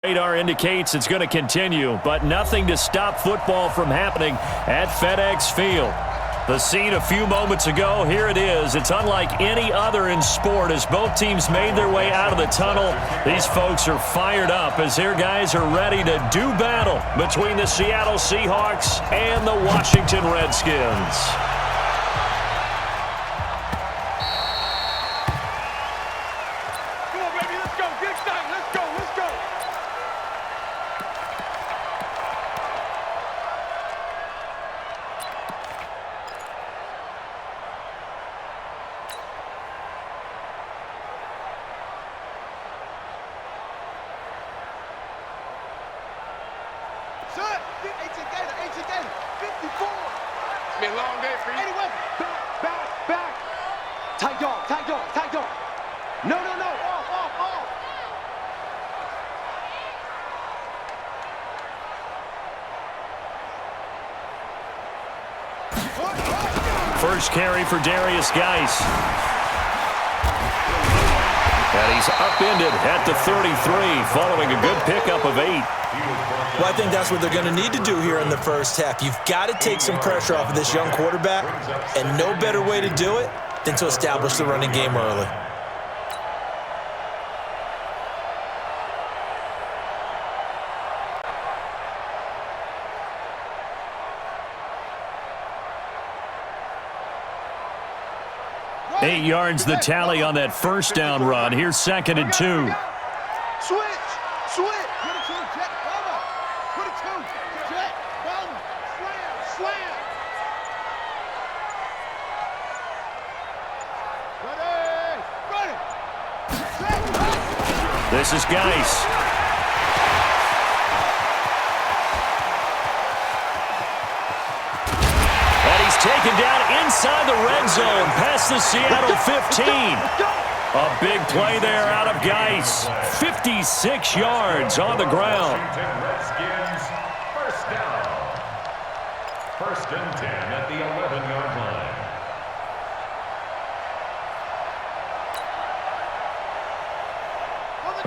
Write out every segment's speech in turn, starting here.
Radar indicates it's going to continue, but nothing to stop football from happening at FedEx Field. The scene a few moments ago, here it is. It's unlike any other in sport as both teams made their way out of the tunnel. These folks are fired up as their guys are ready to do battle between the Seattle Seahawks and the Washington Redskins. First carry for Darius Geis. And he's upended at the 33 following a good pickup of 8. Well, I think that's what they're going to need to do here in the first half. You've got to take some pressure off of this young quarterback, and no better way to do it than to establish the running game early. Eight yards the tally on that first down run. Here's 2nd and 2. Switch. Put it to jet, mama. Put it to jet, mama. Slam. Ready. This is Geis. Taken down inside the red zone, past the Seattle 15. A big play there out of Geis. 56 yards on the ground. Redskins, first down. 1st and 10 at the 11-yard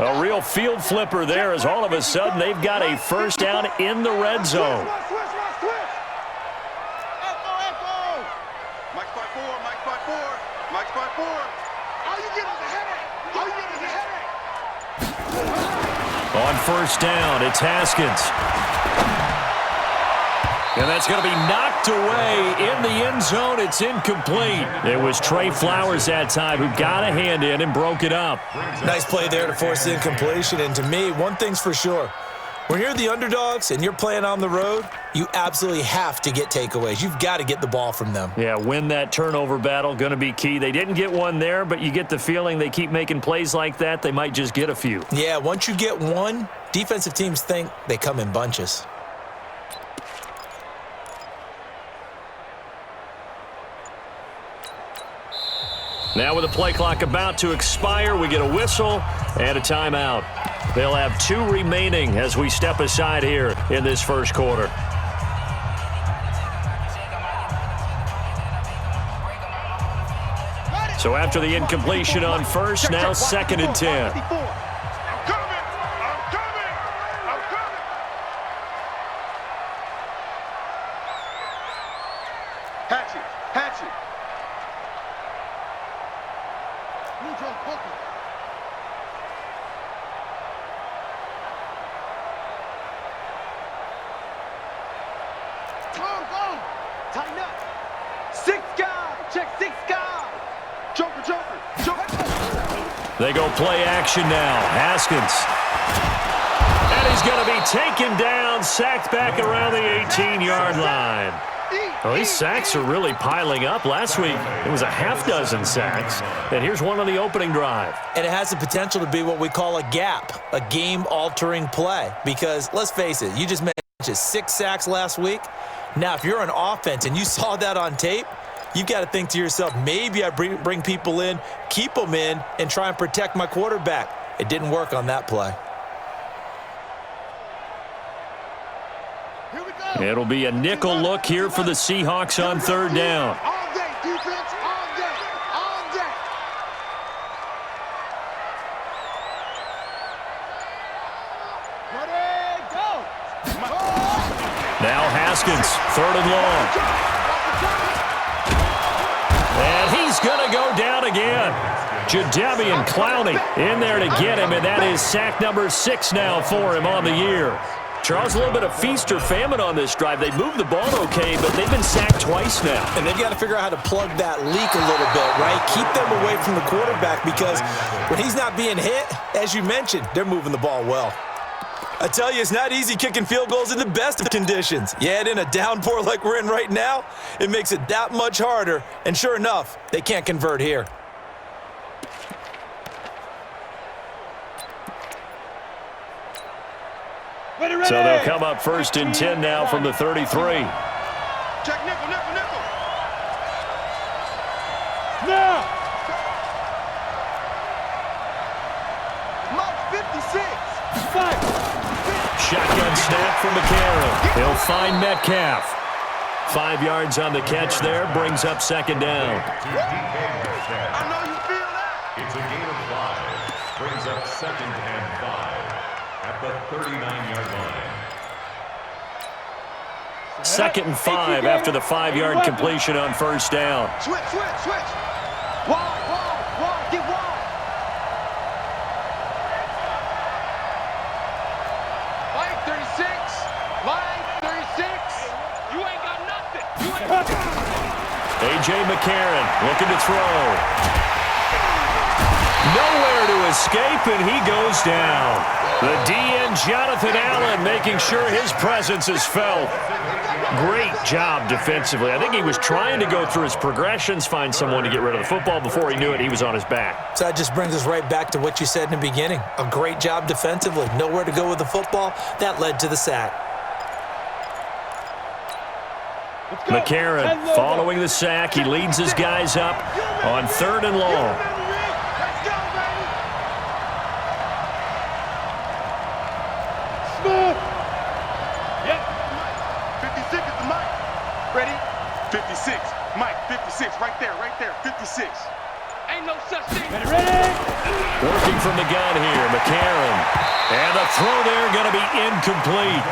line. A real field flipper there as all of a sudden they've got a first down in the red zone. On first down, it's Haskins. And that's going to be knocked away in the end zone. It's incomplete. It was Trey Flowers that time who got a hand in and broke it up. Nice play there to force the incompletion. And to me, one thing's for sure. When you're the underdogs and you're playing on the road, you absolutely have to get takeaways. You've got to get the ball from them. Yeah, win that turnover battle, going to be key. They didn't get one there, but you get the feeling they keep making plays like that, they might just get a few. Yeah, once you get one, defensive teams think they come in bunches. Now with the play clock about to expire, we get a whistle and a timeout. They'll have 2 remaining as we step aside here in this first quarter. So after the incompletion on first, now 2nd and 10. They go play action now. Haskins. And he's going to be taken down, sacked back around the 18-yard line. Well, these sacks are really piling up. Last week, it was a half-dozen sacks. And here's one on the opening drive. And it has the potential to be what we call a gap, a game-altering play. Because, let's face it, you just mentioned 6 sacks last week. Now, if you're an offense and you saw that on tape, you've got to think to yourself, maybe I bring people in, keep them in, and try and protect my quarterback. It didn't work on that play. It'll be a nickel look here for the Seahawks on 3rd down. All day, defense, all day. Now Haskins, 3rd and long. And he's going to go down again. Jadeveon Clowney in there to get him, and that is sack number 6 now for him on the year. Charles, a little bit of feast or famine on this drive. They moved the ball okay, but they've been sacked twice now. And they've got to figure out how to plug that leak a little bit, right? Keep them away from the quarterback because when he's not being hit, as you mentioned, they're moving the ball well. I tell you, it's not easy kicking field goals in the best of conditions. Yet in a downpour like we're in right now, it makes it that much harder. And sure enough, they can't convert here. So they'll come up 1st and 10 now from the 33. Check nickel, nickel, nickel. Now. Mark 56. Fight. Shotgun snap from McCarron. He'll find Metcalf. 5 yards on the catch there, brings up 2nd down. I know you feel that. It's a gain of 5. Brings up 2nd and 5 at the 39-yard line. 2nd and 5 after the 5-yard completion on 1st down. Switch, switch, switch. Wide, wide, wide, get wide. Line 36, line 36. You ain't got nothing. You ain't got nothing. A.J. McCarron looking to throw. Nowhere to escape, and he goes down. The DN, Jonathan Allen, making sure his presence is felt. Great job defensively. I think he was trying to go through his progressions, find someone to get rid of the football. Before he knew it, he was on his back. So that just brings us right back to what you said in the beginning. A great job defensively. Nowhere to go with the football. That led to the sack. McCarron following the sack. He leads his guys up on 3rd and long. Yep. 56 is the mic. Ready? 56. Mike, 56. Right there, 56. Ain't no such thing. Ready? Working from the gun here, McCarron. And the throw there going to be incomplete.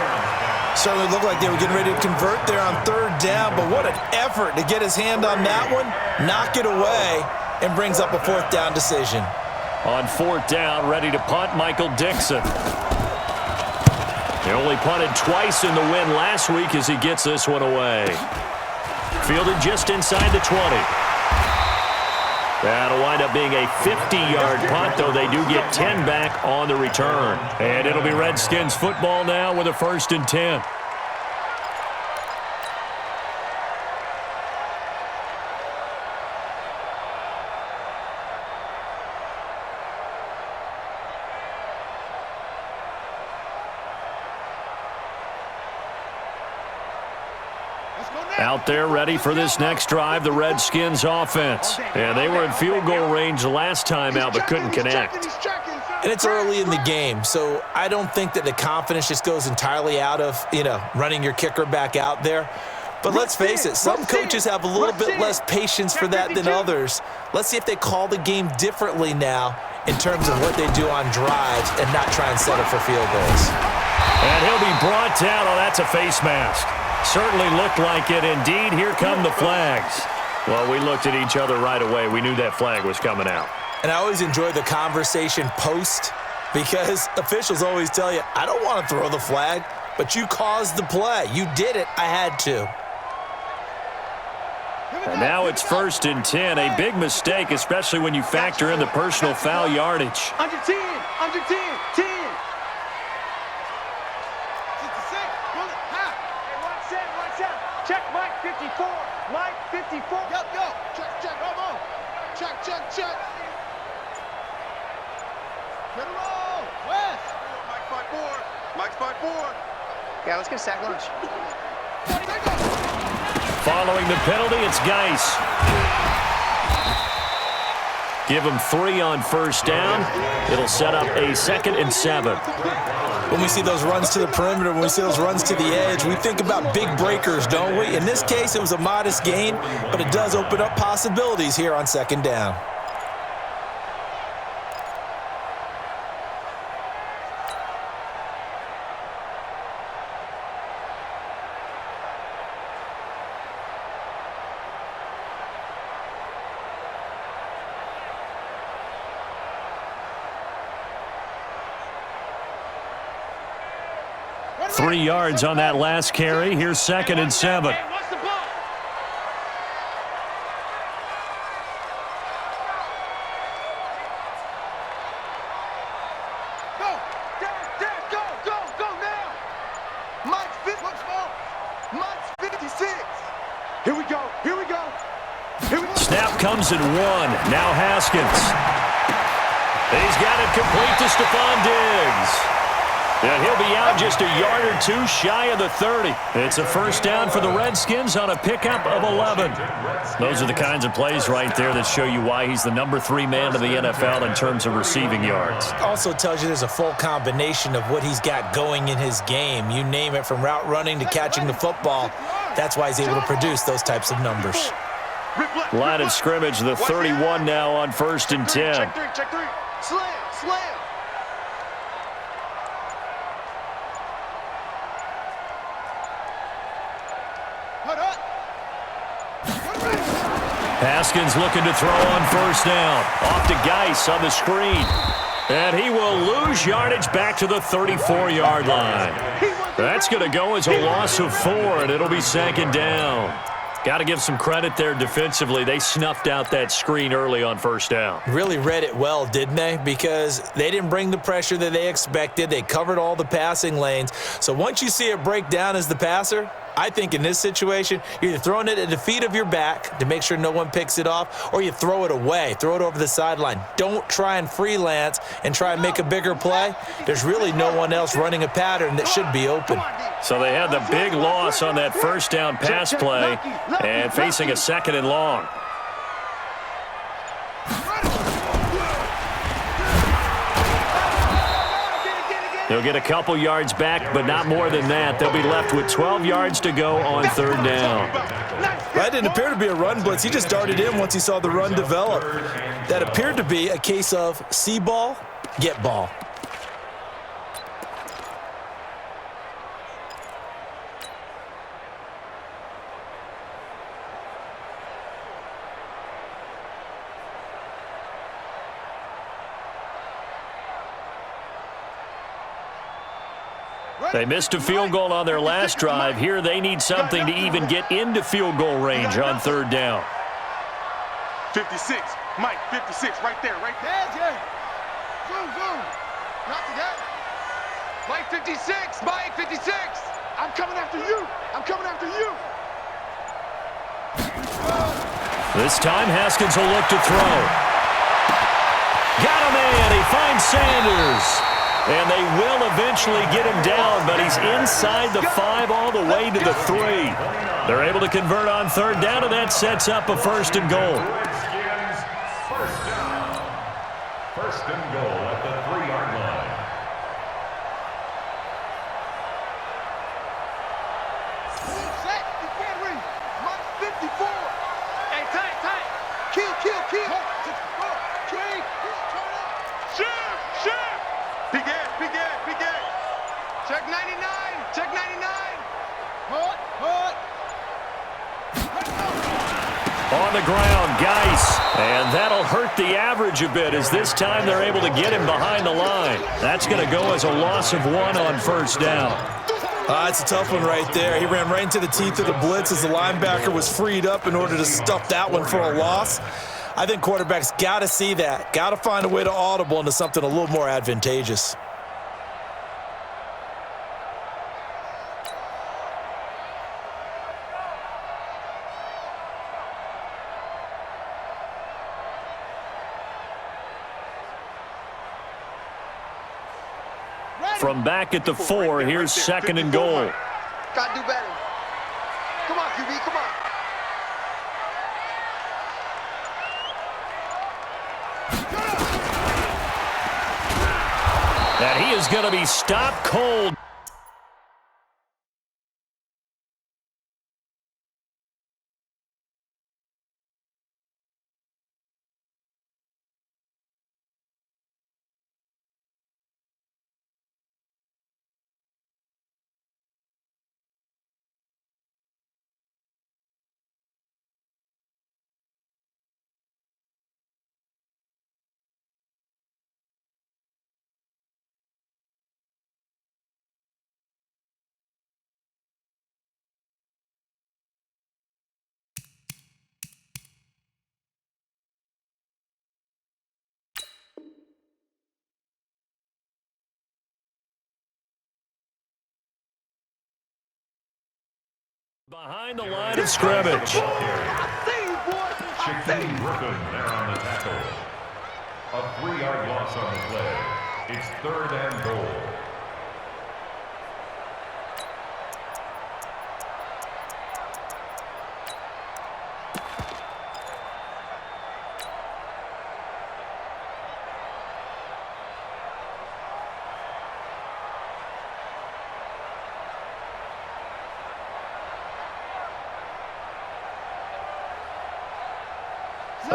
Certainly looked like they were getting ready to convert there on 3rd down, but what an effort to get his hand on that one, knock it away, and brings up a 4th down decision. On 4th down, ready to punt, Michael Dixon. He only punted twice in the win last week as he gets this one away. Fielded just inside the 20. That'll wind up being a 50-yard punt, though they do get 10 back on the return. And it'll be Redskins football now with a 1st and 10. Out there ready for this next drive, the Redskins offense. And they were in field goal range the last time out but couldn't connect. And it's early in the game, so I don't think that the confidence just goes entirely out of, running your kicker back out there. But let's face it, some coaches have a little bit less patience for that than others. Let's see if they call the game differently now in terms of what they do on drives and not try and settle for field goals. And he'll be brought down. Oh, that's a face mask. Certainly looked like it. Indeed, here come the flags. Well, we looked at each other right away. We knew that flag was coming out. And I always enjoy the conversation post because officials always tell you, I don't want to throw the flag, but you caused the play. You did it. I had to. And now it's 1st and 10. A big mistake, especially when you factor in the personal foul yardage. Under 10, under 10, 10. Check Mike 54. Mike 54. Yep, yo. Check. Come on. Check. Get it on. West. Mike's 5-4. Yeah, let's get a sack lunch. Following the penalty, it's Geis. Give him 3 on 1st down. It'll set up a 2nd and 7. When we see those runs to the perimeter, when we see those runs to the edge, we think about big breakers, don't we? In this case, it was a modest gain, but it does open up possibilities here on 2nd down. 3 yards on that last carry. Here's 2nd and 7. Here we go. Here we go. Snap comes in 1. Now Haskins. He's got it complete to Stephon Diggs. And he'll be out just a yard or 2 shy of the 30. It's a first down for the Redskins on a pickup of 11. Those are the kinds of plays right there that show you why he's the number 3 man in the NFL in terms of receiving yards. Also tells you there's a full combination of what he's got going in his game. You name it, from route running to catching the football. That's why he's able to produce those types of numbers. Line of scrimmage, the 31 now on 1st and 10. Check 3, check 3. Slam, slam. Haskins looking to throw on 1st down. Off to Geis on the screen. And he will lose yardage back to the 34-yard line. That's going to go as a loss of 4, and it'll be 2nd down. Got to give some credit there defensively. They snuffed out that screen early on 1st down. Really read it well, didn't they? Because they didn't bring the pressure that they expected. They covered all the passing lanes. So once you see it break down as the passer, I think in this situation, you're either throwing it at the feet of your back to make sure no one picks it off, or you throw it away, throw it over the sideline. Don't try and freelance and try and make a bigger play. There's really no one else running a pattern that should be open. So they had the big loss on that 1st down pass play and facing a 2nd and long. They'll get a couple yards back, but not more than that. They'll be left with 12 yards to go on 3rd down. That didn't appear to be a run blitz. He just darted in once he saw the run develop. That appeared to be a case of see ball, get ball. They missed a field goal on their last drive. Here they need something to even get into field goal range on 3rd down. 56. Mike, 56. Right there, right there. Yeah. Zoom, zoom. Not today. Mike, 56. Mike, 56. I'm coming after you. I'm coming after you. This time Haskins will look to throw. Got a man. He finds Sanders. And they will eventually get him down, but he's inside the 5 all the way to the 3. They're able to convert on 3rd down, and that sets up a 1st and goal. Redskins, 1st down. 1st and goal at the 3-yard line. Set. You can't read. Mike, 54. Hey, tight, tight. Kill, kill, kill. King. Shift, shift. Big ass, big ass, big ass. Check 99, check 99. Hut, hut. On the ground, Geis. And that'll hurt the average a bit, as this time they're able to get him behind the line. That's going to go as a loss of 1 on 1st down. It's a tough one right there. He ran right into the teeth of the blitz as the linebacker was freed up in order to stuff that one for a loss. I think quarterbacks got to see that. Got to find a way to audible into something a little more advantageous. From back at the 4, here's 2nd and goal. Gotta do better. Come on, QB, come on. And he is going to be stopped cold. Behind the line of scrimmage. Shaquille Griffin there on the tackle. A 3-yard loss on the play. It's 3rd and goal.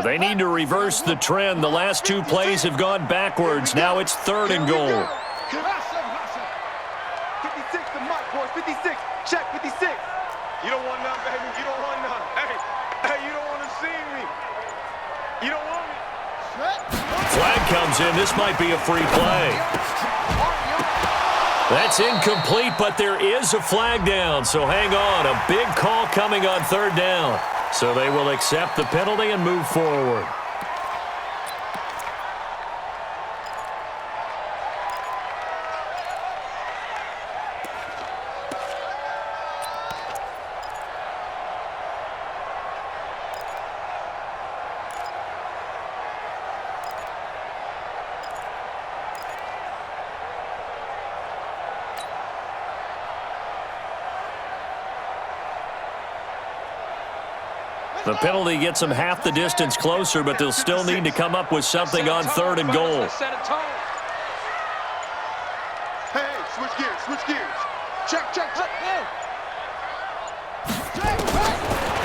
They need to reverse the trend. The last 2 plays have gone backwards. Now it's 3rd and goal. 56 to Mike, boys. 56. Check 56. You don't want none, baby. You don't want none. Hey, you don't want to see me. You don't want me. Flag comes in. This might be a free play. That's incomplete, but there is a flag down. So hang on. A big call coming on 3rd down. So they will accept the penalty and move forward. The penalty gets them half the distance closer, but they'll still need to come up with something on 3rd and goal. Hey, switch gears. Check.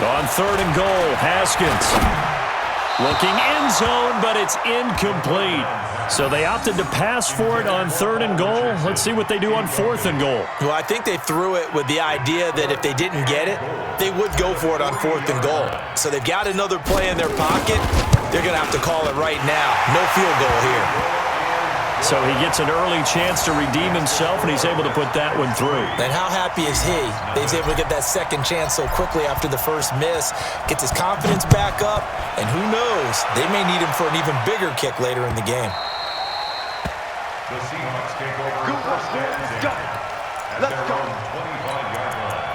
On 3rd and goal, Haskins. Looking end zone, but it's incomplete. So they opted to pass for it on 3rd and goal. Let's see what they do on 4th and goal. Well, I think they threw it with the idea that if they didn't get it, they would go for it on 4th and goal. So they've got another play in their pocket. They're going to have to call it right now. No field goal here. So he gets an early chance to redeem himself, and he's able to put that one through. And how happy is he? He's able to get that second chance so quickly after the first miss. Gets his confidence back up, and who knows, they may need him for an even bigger kick later in the game. The Seahawks take over first and 10 at their own 25-yard line.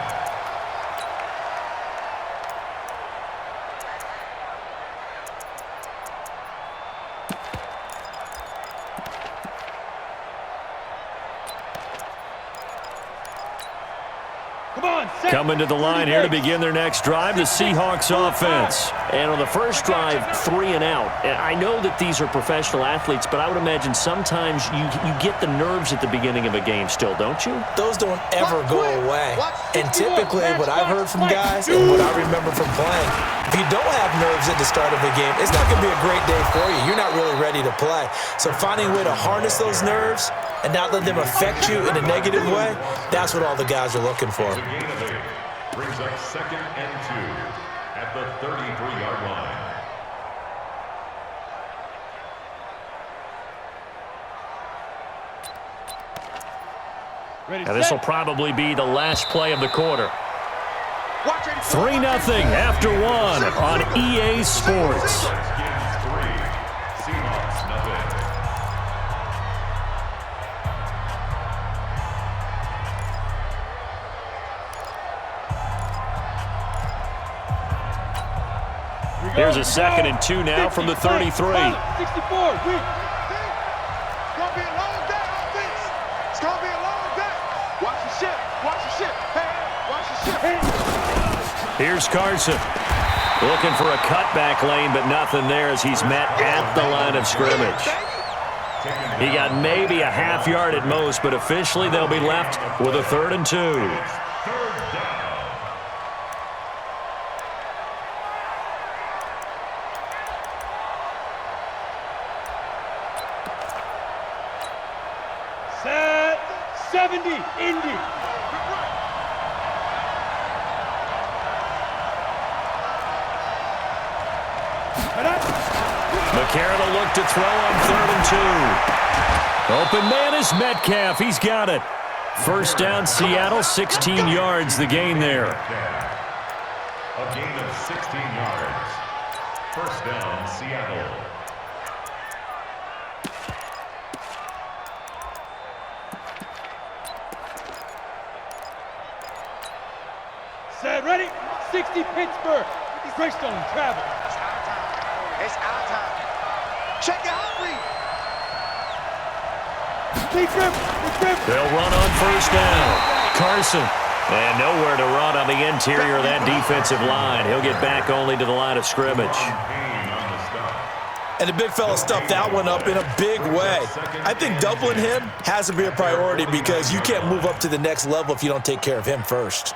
Coming to the line here to begin their next drive, the Seahawks offense. And on the first drive, 3 and out. And I know that these are professional athletes, but I would imagine sometimes you get the nerves at the beginning of a game still, don't you? Those don't ever go away. And typically what I've heard from guys and what I remember from playing, if you don't have nerves at the start of a game, it's not going to be a great day for you. You're not really ready to play. So finding a way to harness those nerves and not let them affect you in a negative way, that's what all the guys are looking for. The gain of 8 brings up 2nd and 2 at the 33-yard line. And this will probably be the last play of the quarter. 3-0 after 1 on EA Sports. Redskins 3, Seahawks nothing. Here's a 2nd and 2 now from the 33. 64. It's gonna be a long day, offense. It's gonna be a long day. Watch the ship. Hey, watch the ship. Here's Carson. Looking for a cutback lane, but nothing there as he's met at the line of scrimmage. He got maybe a half yard at most, but officially they'll be left with a 3rd and 2. 3rd down. Set 70, Indy. McCarron will look to throw on 3rd and 2. Open man is Metcalf. He's got it. First down, Seattle, 16 yards, the gain there. A gain of 16 yards. First down, Seattle. Set, ready? 60 Pittsburgh. Greystone travel. It's our time. It's our time. Check it out, Reed. They'll run on first down. Carson. And nowhere to run on the interior of that defensive line. He'll get back only to the line of scrimmage. And the big fella stuffed that one up in a big way. I think doubling him has to be a priority because you can't move up to the next level if you don't take care of him first.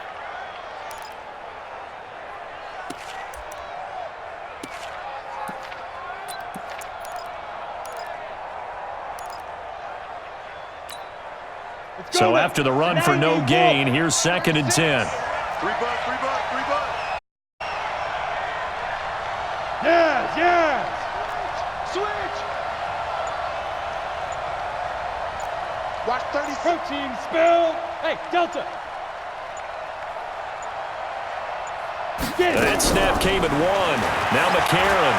So after the run for no gain, here's 2nd and 10. 3 bucks, 3 bucks, 3 bucks. Yes. Switch. Watch 30 seconds. Protein spill. Hey, Delta. That snap came at 1. Now McCarron.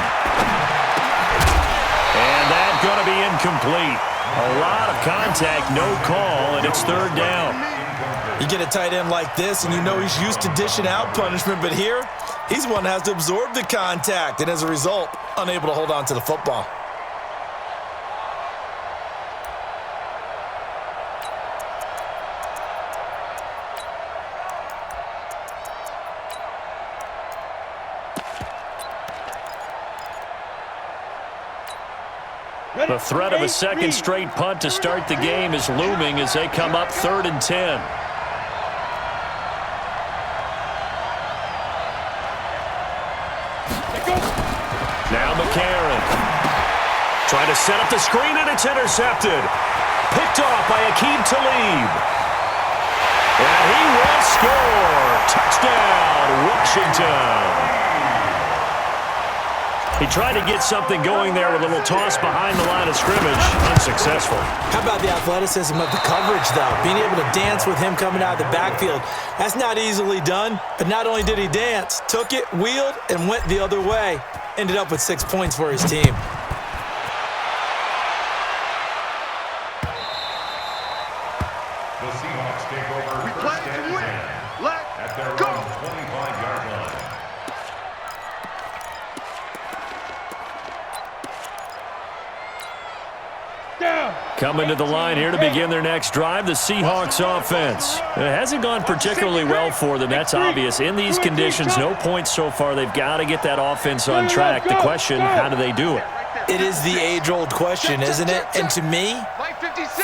And that's going to be incomplete. A lot of contact, no call, and it's 3rd down. You get a tight end like this, and you know he's used to dishing out punishment, but here, he's one that has to absorb the contact, and as a result, unable to hold on to the football. The threat of a second straight punt to start the game is looming as they come up 3rd and 10. Now McCarron. Trying to set up the screen, and it's intercepted. Picked off by Aqib Talib. And he will score. Touchdown, Washington. He tried to get something going there with a little toss behind the line of scrimmage. Unsuccessful. How about the athleticism of the coverage, though? Being able to dance with him coming out of the backfield. That's not easily done. But not only did he dance, took it, wheeled, and went the other way. Ended up with 6 points for his team. The Seahawks take over We first play to and win. 10 Let's at their go. own 25-yard line. Down. Coming to the line here to begin their next drive, the Seahawks offense. It hasn't gone particularly well for them, that's obvious. In these conditions, no points so far. They've got to get that offense on track. The question, how do they do it? It is the age-old question, isn't it? And to me,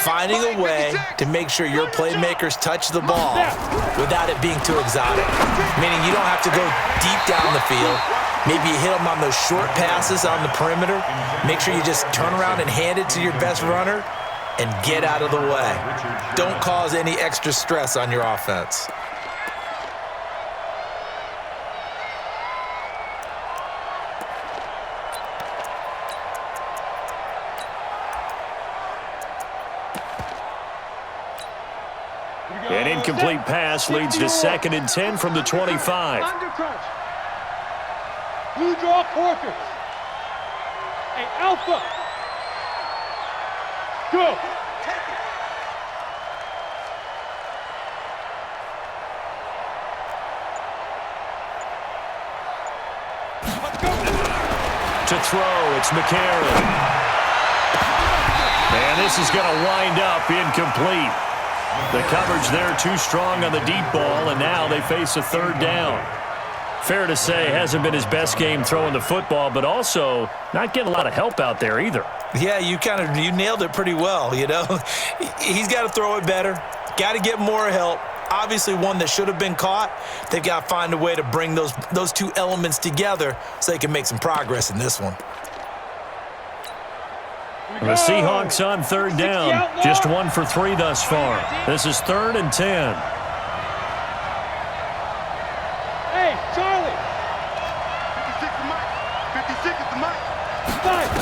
finding a way to make sure your playmakers touch the ball without it being too exotic. Meaning you don't have to go deep down the field. Maybe you hit them on those short passes on the perimeter. Make sure you just turn around and hand it to your best runner and get out of the way. Don't cause any extra stress on your offense. An incomplete pass leads to 2nd and 10 from the 25. Under crunch. Blue draw quarters. Hey, Alpha. Go. To throw, it's McCarron. And this is going to wind up incomplete. The coverage there too strong on the deep ball, and now they face a 3rd down. Fair to say, hasn't been his best game throwing the football, but also not getting a lot of help out there either. Yeah, you nailed it pretty well, you know. He's got to throw it better, got to get more help. Obviously one that should have been caught. They've got to find a way to bring those two elements together so they can make some progress in this one. The Seahawks on 3rd down, just 1 for 3 thus far. This is 3rd and 10. Hey, Charlie. 56 the mic. 56 is the mic. Fight.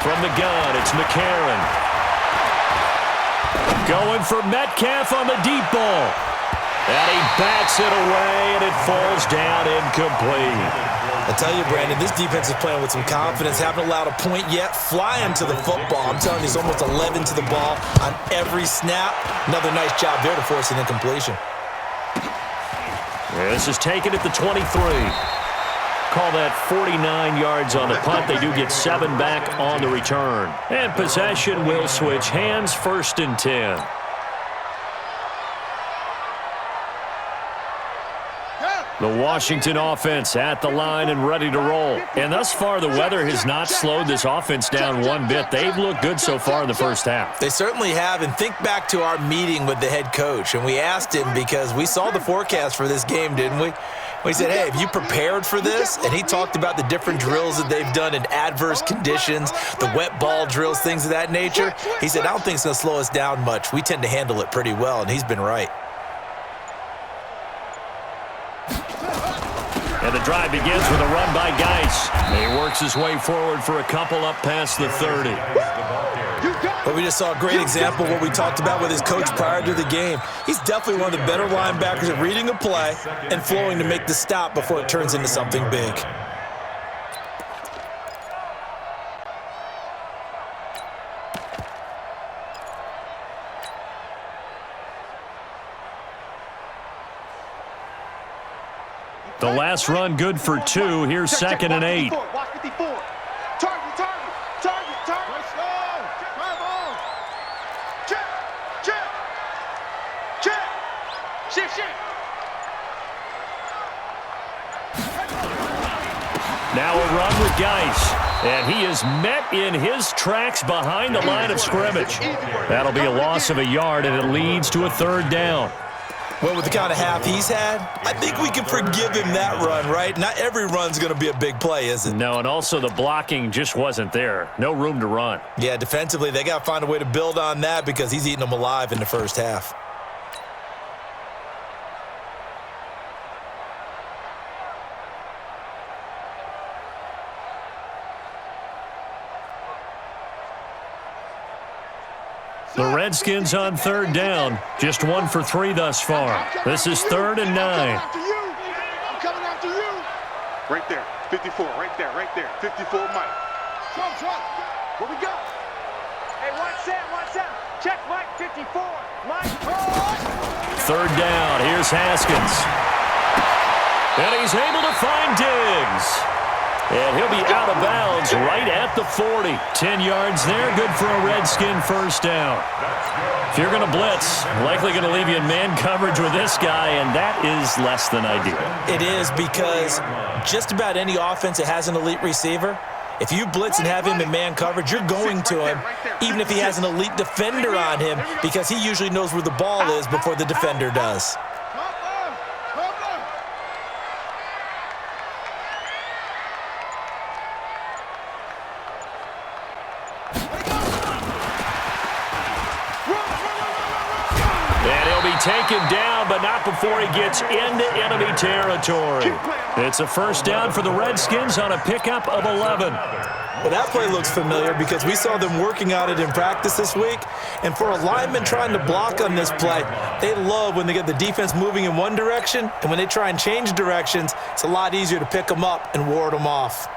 From the gun, it's McCarron. Going for Metcalf on the deep ball. And he backs it away, and it falls down incomplete. I tell you, Brandon, this defense is playing with some confidence. Haven't allowed a point yet. Flying to the football. I'm telling you, it's almost 11 to the ball on every snap. Another nice job there to force an incompletion. This is taken at the 23. Call that 49 yards on the punt. They do get 7 back on the return. And possession will switch hands, 1st and 10. The Washington offense at the line and ready to roll. And thus far, the weather has not slowed this offense down one bit. They've looked good so far in the first half. They certainly have. And think back to our meeting with the head coach. And we asked him because we saw the forecast for this game, didn't we? We said, hey, have you prepared for this? And he talked about the different drills that they've done in adverse conditions, the wet ball drills, things of that nature. He said, I don't think it's going to slow us down much. We tend to handle it pretty well, and he's been right. And the drive begins with a run by Goins. He works his way forward for a couple up past the 30. But we just saw a great example of what we talked about with his coach prior to the game. He's definitely one of the better linebackers at reading a play and flowing to make the stop before it turns into something big. The last run good for 2. Here's 2nd and 8. Watch 54. Target. Drive on. Check. Shift. Now a run with Goins. And he is met in his tracks behind the line of scrimmage. That'll be a loss of a yard, and it leads to a 3rd down. Well, with the kind of half he's had, I think we can forgive him that run, right? Not every run's going to be a big play, is it? No, and also the blocking just wasn't there. No room to run. Yeah, defensively, they got to find a way to build on that because he's eating them alive in the first half. The Redskins on 3rd down. Just 1 for 3 thus far. This is 3rd and 9. I'm coming after you. Right there. 54. Right there. 54, Mike. Trump. What we got? Hey, watch that. Check Mike, 54. Mike. 3rd down. Here's Haskins. And he's able to find Diggs. And he'll be out of bounds right at the 40. 10 yards there, good for a Redskin 1st down. If you're going to blitz, likely going to leave you in man coverage with this guy, and that is less than ideal. It is because just about any offense that has an elite receiver, if you blitz and have him in man coverage, you're going to him, even if he has an elite defender on him, because he usually knows where the ball is before the defender does. Taken down, but not before he gets into enemy territory. It's a 1st down for the Redskins on a pickup of 11. Well, that play looks familiar because we saw them working on it in practice this week. And for a lineman trying to block on this play, they love when they get the defense moving in one direction, and when they try and change directions, it's a lot easier to pick them up and ward them off.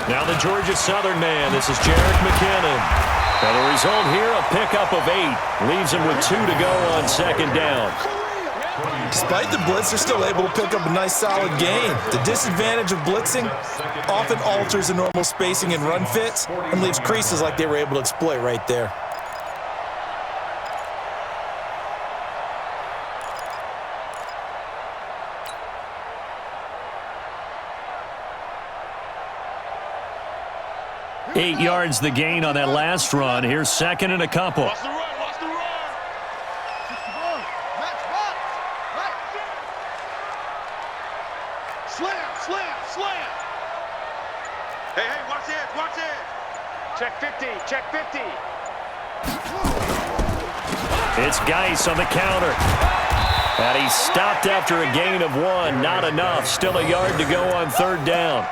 Now the Georgia Southern man, this is Jerick McKinnon. And the result here, a pickup of 8. Leaves him with 2 to go on 2nd down. Despite the blitz, they're still able to pick up a nice solid gain. The disadvantage of blitzing often alters the normal spacing and run fits and leaves creases like they were able to exploit right there. Eight yards the gain on that last run. Here's 2nd and a couple. Watch the run. Slam. Hey, watch it. Check 50. It's Goins on the counter. And he stopped after a gain of 1. Not enough. Still a yard to go on 3rd down.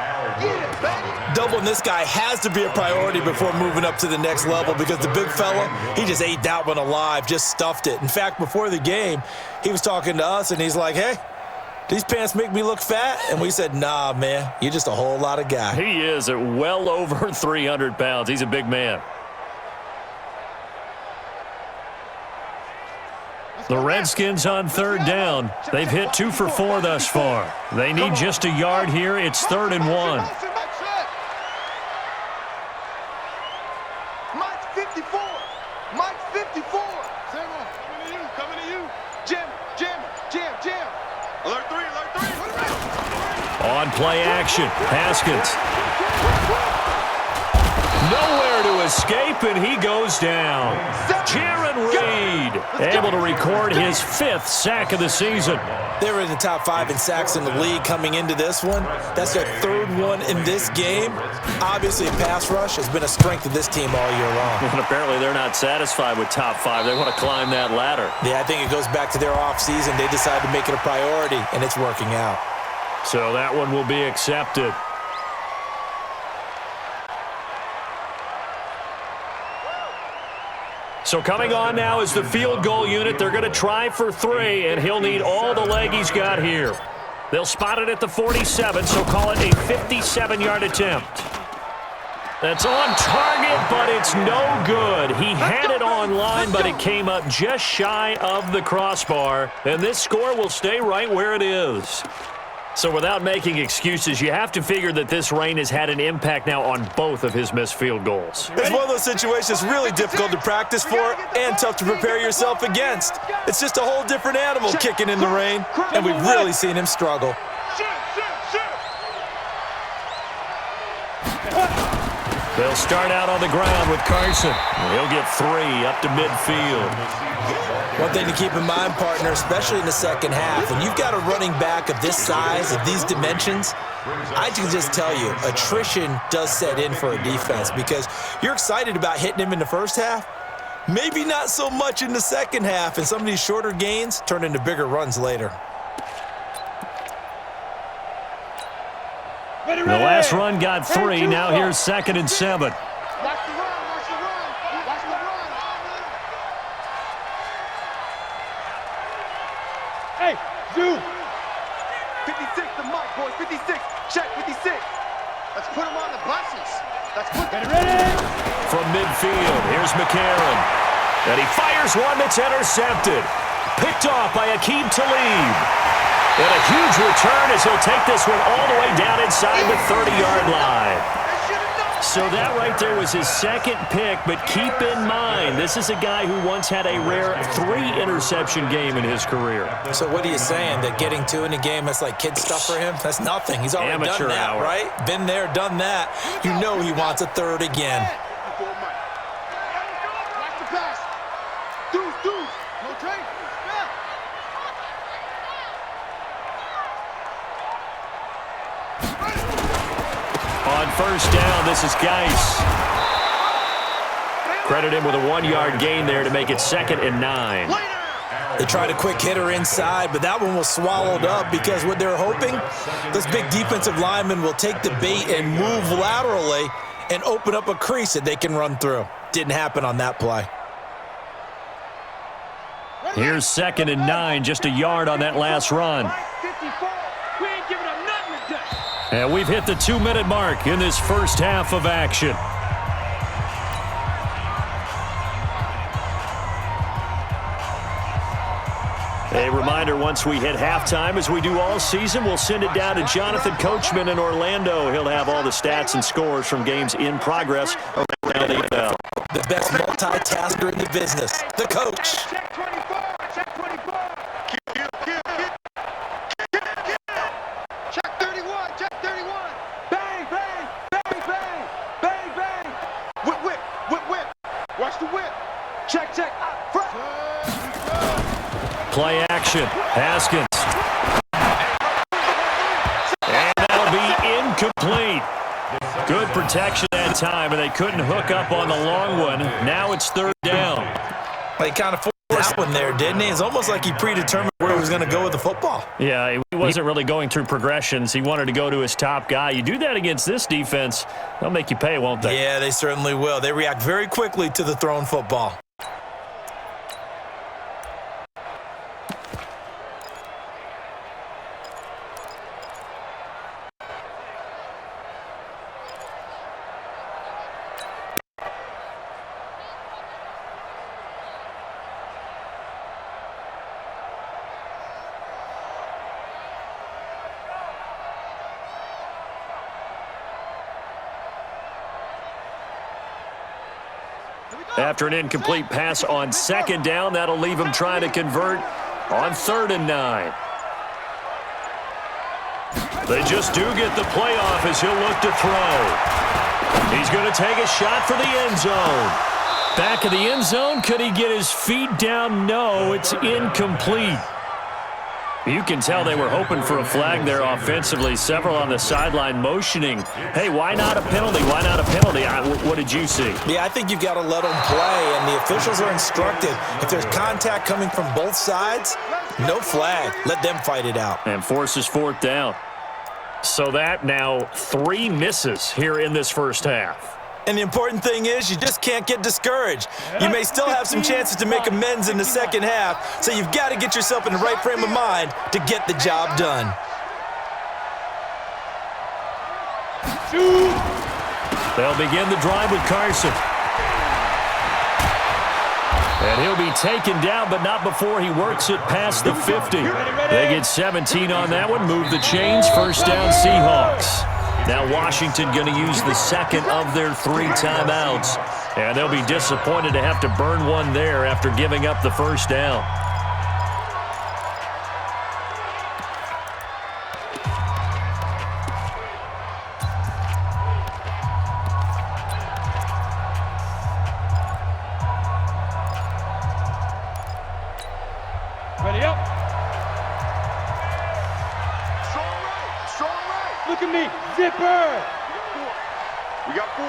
Doubling this guy has to be a priority before moving up to the next level because the big fella, he just ate that one alive, just stuffed it. In fact, before the game, he was talking to us, and he's like, hey, these pants make me look fat? And we said, nah, man, you're just a whole lot of guy. He is at well over 300 pounds. He's a big man. The Redskins on 3rd down. They've hit 2 for 4 thus far. They need just a yard here. It's 3rd and 1. Mike's 54. Mike's 54. Samuel, coming to you. Jim. Alert 3. On play action, Haskins. Nowhere to escape, and he goes down. Jaron Reed able to record his 5th sack of the season. They were in the top 5 in sacks in the league coming into this one. That's their 3rd one in this game. Obviously, pass rush has been a strength of this team all year long. And apparently they're not satisfied with top 5. They want to climb that ladder. Yeah, I think it goes back to their offseason. They decided to make it a priority, and it's working out. So that one will be accepted. So coming on now is the field goal unit. They're going to try for 3, and he'll need all the leg he's got here. They'll spot it at the 47, so call it a 57-yard attempt. That's on target, but it's no good. He had it on line, but it came up just shy of the crossbar, and this score will stay right where it is. So without making excuses, you have to figure that this rain has had an impact now on both of his missed field goals. It's one of those situations really difficult to practice for and tough to prepare yourself against. It's just a whole different animal kicking in the rain, and we've really seen him struggle. They'll start out on the ground with Carson. He'll get 3 up to midfield. One thing to keep in mind, partner, especially in the second half, when you've got a running back of this size, of these dimensions, I can just tell you, attrition does set in for a defense because you're excited about hitting him in the first half, maybe not so much in the second half, and some of these shorter gains turn into bigger runs later. The last run got 3. Now here's 2nd and 7. Hey, you! 56, the mic, boys. 56. Check 56. Let's put him on the buses. Let's put them ready. From midfield, here's McCarron. And he fires one that's intercepted. Picked off by Aqib Talib. And a huge return as he'll take this one all the way down inside the 30-yard line. So that right there was his 2nd pick, but keep in mind, this is a guy who once had a rare 3-interception game in his career. So what are you saying, that getting 2 in a game, that's like kid stuff for him? That's nothing. He's already Amateur done that, hour. right? Been there, done that. You know he wants a 3rd again. Watch the pass. Deuce. No trade. On 1st down, this is Geis. Credit him with a 1-yard gain there to make it 2nd and 9. They tried a quick hitter inside, but that one was swallowed up because what they're hoping, those big defensive linemen will take the bait and move laterally and open up a crease that they can run through. Didn't happen on that play. Here's 2nd and 9, just a yard on that last run. 54. We ain't giving up nothing today. And we've hit the 2-minute mark in this first half of action. A reminder, once we hit halftime, as we do all season, we'll send it down to Jonathan Coachman in Orlando. He'll have all the stats and scores from games in progress around the NFL. The best multitasker in the business, the coach. Check 24. Check 24. Check 31. Check 31. Bang, bang, bang, bang, bang, bang. Whip. Watch the whip. Check. Front. Play action. Haskins. And that'll be incomplete. Good protection that time, and they couldn't hook up on the long one. Now it's 3rd down. He kind of forced that one there, didn't he? It's almost like he predetermined where he was was going to go with the football. Yeah, he wasn't really going through progressions. He wanted to go to his top guy. You do that against this defense, they'll make you pay, won't they? Yeah, they certainly will. They react very quickly to the thrown football. After an incomplete pass on second down, that'll leave him trying to convert on 3rd and 9. They just do get the playoff as he'll look to throw. He's going to take a shot for the end zone. Back of the end zone, could he get his feet down? No, it's incomplete. You can tell they were hoping for a flag there offensively. Several on the sideline motioning, hey, why not a penalty? Why not a penalty? What did you see? Yeah, I think you've got to let them play, and the officials are instructed. If there's contact coming from both sides, no flag. Let them fight it out. And forces 4th down. So that now 3 misses here in this first half. And the important thing is you just can't get discouraged. You may still have some chances to make amends in the second half, so you've got to get yourself in the right frame of mind to get the job done. They'll begin the drive with Carson. And he'll be taken down, but not before he works it past the 50. They get 17 on that one, move the chains, 1st down Seahawks. Now Washington going to use the second of their 3 timeouts. And they'll be disappointed to have to burn one there after giving up the 1st down. Ready up. Strong right. Look at me. Zipper. We got 4.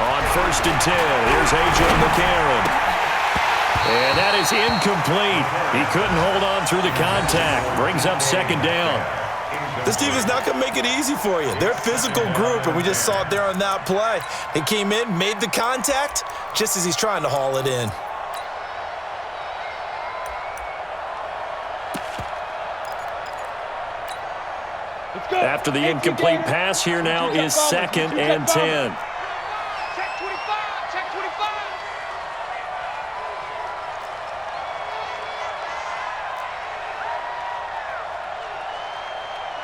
On 1st and 10, here's A.J. McCarron. And that is incomplete. He couldn't hold on through the contact. Brings up 2nd down. This team is not going to make it easy for you. They're a physical group, and we just saw it there on that play. He came in, made the contact, just as he's trying to haul it in. After the incomplete pass, here now is 2nd and 10. Check 25. Check 25.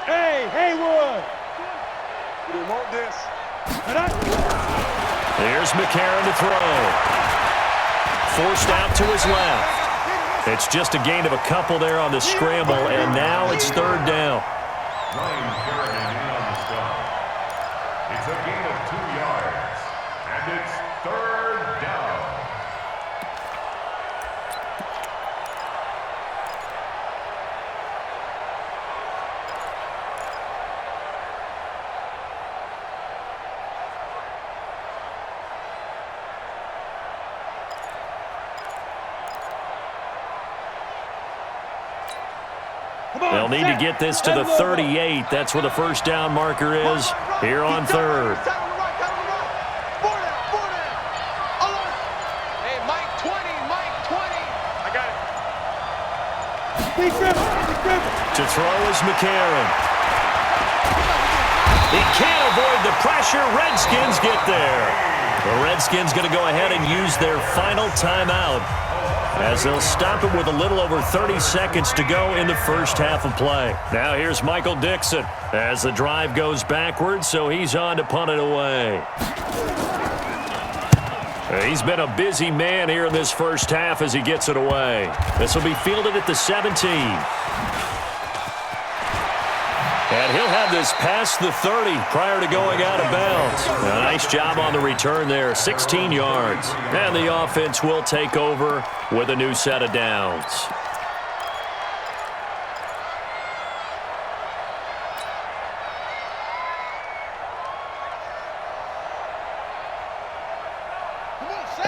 Hey, Haywood. We didn't want this. Here's McCarron to throw. Forced out to his left. It's just a gain of a couple there on the scramble, and now it's 3rd down. Ryan Kerrigan in on the stop. It's a gain of 2 yards, and it's 3rd down. They'll need to get this to the 38. That's where the 1st down marker is here on 3rd. Hey, Mike 20, Mike 20. I got it. To throw is McCarron. He can't avoid the pressure. Redskins get there. The Redskins going to go ahead and use their final timeout as they'll stop it with a little over 30 seconds to go in the first half of play. Now here's Michael Dixon as the drive goes backwards, so he's on to punt it away. He's been a busy man here in this first half as he gets it away. This will be fielded at the 17. And he'll have this past the 30 prior to going out of bounds. A nice job on the return there, 16 yards. And the offense will take over with a new set of downs.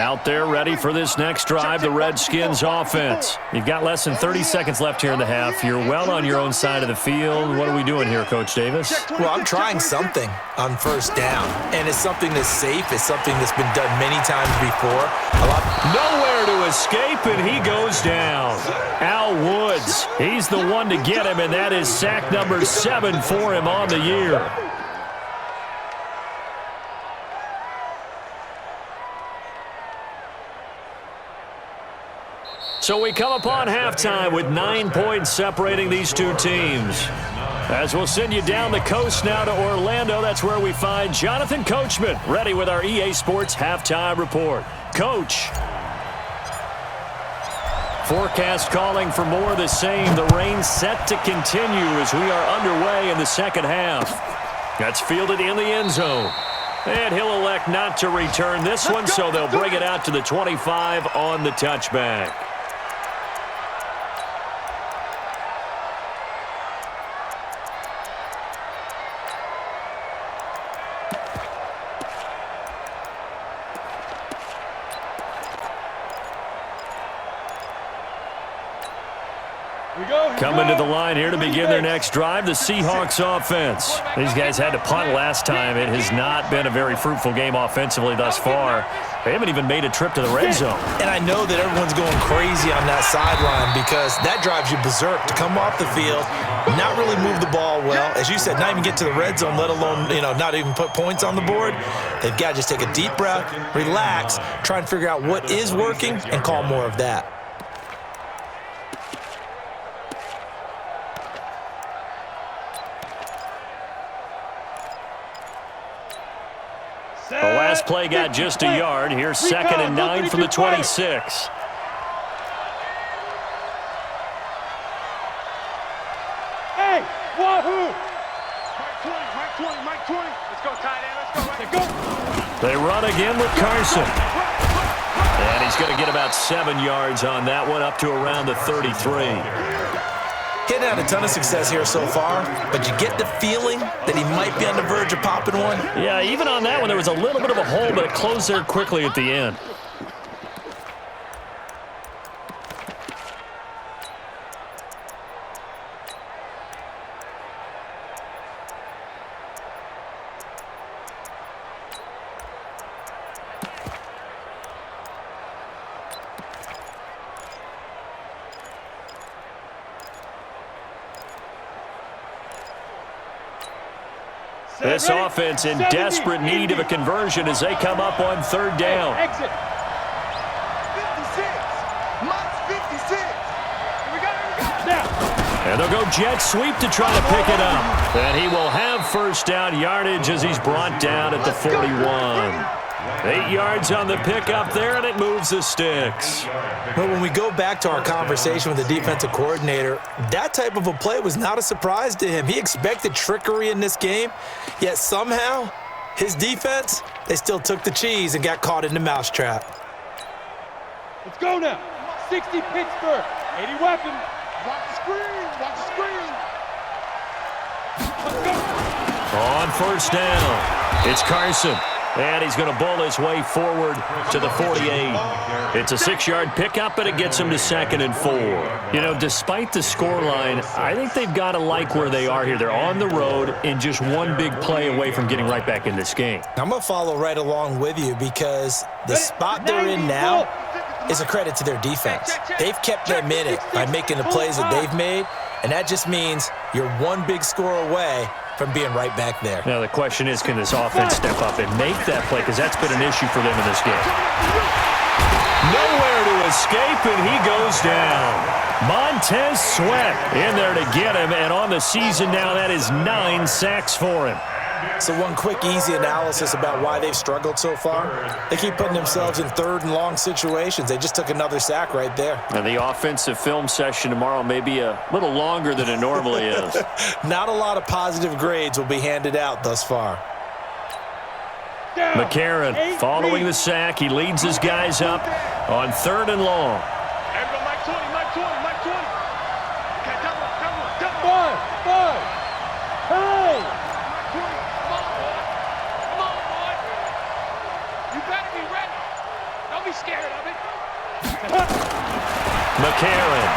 Out there ready for this next drive, the Redskins offense. You've got less than 30 seconds left here in the half. You're well on your own side of the field. What are we doing here, Coach Davis? Well, I'm trying something on first down, and it's something that's safe. It's something that's been done many times before. Nowhere to escape, and he goes down. Al Woods, he's the one to get him, and that is sack number 7 for him on the year. So we come upon halftime with 9 points separating these two teams. As we'll send you down the coast now to Orlando, that's where we find Jonathan Coachman, ready with our EA Sports Halftime Report. Coach. Forecast calling for more of the same. The rain set to continue as we are underway in the second half. That's fielded in the end zone. And he'll elect not to return this one, so they'll bring it out to the 25 on the touchback. Coming to the line here to begin their next drive, the Seahawks offense. These guys had to punt last time. It has not been a very fruitful game offensively thus far. They haven't even made a trip to the red zone. And I know that everyone's going crazy on that sideline because that drives you berserk to come off the field, not really move the ball well. As you said, not even get to the red zone, let alone, not even put points on the board. They've got to just take a deep breath, relax, try and figure out what is working and call more of that. The last play got just a yard. Here's 2nd and 9 from the 26. Hey, wahoo! Mike 20. Let's go, tight end. Let's go. They run again with Carson. And he's going to get about 7 yards on that one, up to around the 33. Hitting had a ton of success here so far, but you get the feeling that he might be on the verge of popping one. Yeah, even on that one, there was a little bit of a hole, but it closed there quickly at the end. This offense in desperate need of a conversion as they come up on 3rd down. Exit. 56. Mike's 56. Here we go. Now. And they'll go jet sweep to try to pick it up. And he will have first down yardage as he's brought down at the 41. 8 yards on the pickup there, and it moves the sticks. But when we go back to our conversation with the defensive coordinator, that type of a play was not a surprise to him. He expected trickery in this game, yet somehow his defense, they still took the cheese and got caught in the mousetrap. Let's go now. 60 Pittsburgh. 80 weapon. Watch the screen. Watch the screen. Let's go. On first down, it's Carson. And he's going to bowl his way forward to the 48. It's a 6-yard pickup, and it gets him to 2nd and 4. Despite the scoreline, I think they've got to like where they are here. They're on the road and just one big play away from getting right back in this game. I'm going to follow right along with you because the spot they're in now is a credit to their defense. They've kept them in it by making the plays that they've made, and that just means you're one big score away from being right back there. Now the question is, can this offense step up and make that play? Because that's been an issue for them in this game. Nowhere to escape, and he goes down. Montez Sweat in there to get him, and on the season now, that is 9 sacks for him. So one quick, easy analysis about why they've struggled so far. They keep putting themselves in 3rd and long situations. They just took another sack right there. And the offensive film session tomorrow may be a little longer than it normally is. Not a lot of positive grades will be handed out thus far. McCarron following the sack. He leads his guys up on 3rd and long. Everybody, Mike 20. Okay, double. 5. Hey! Come on, boy. You better be ready. Don't be be scared of it. McCarron.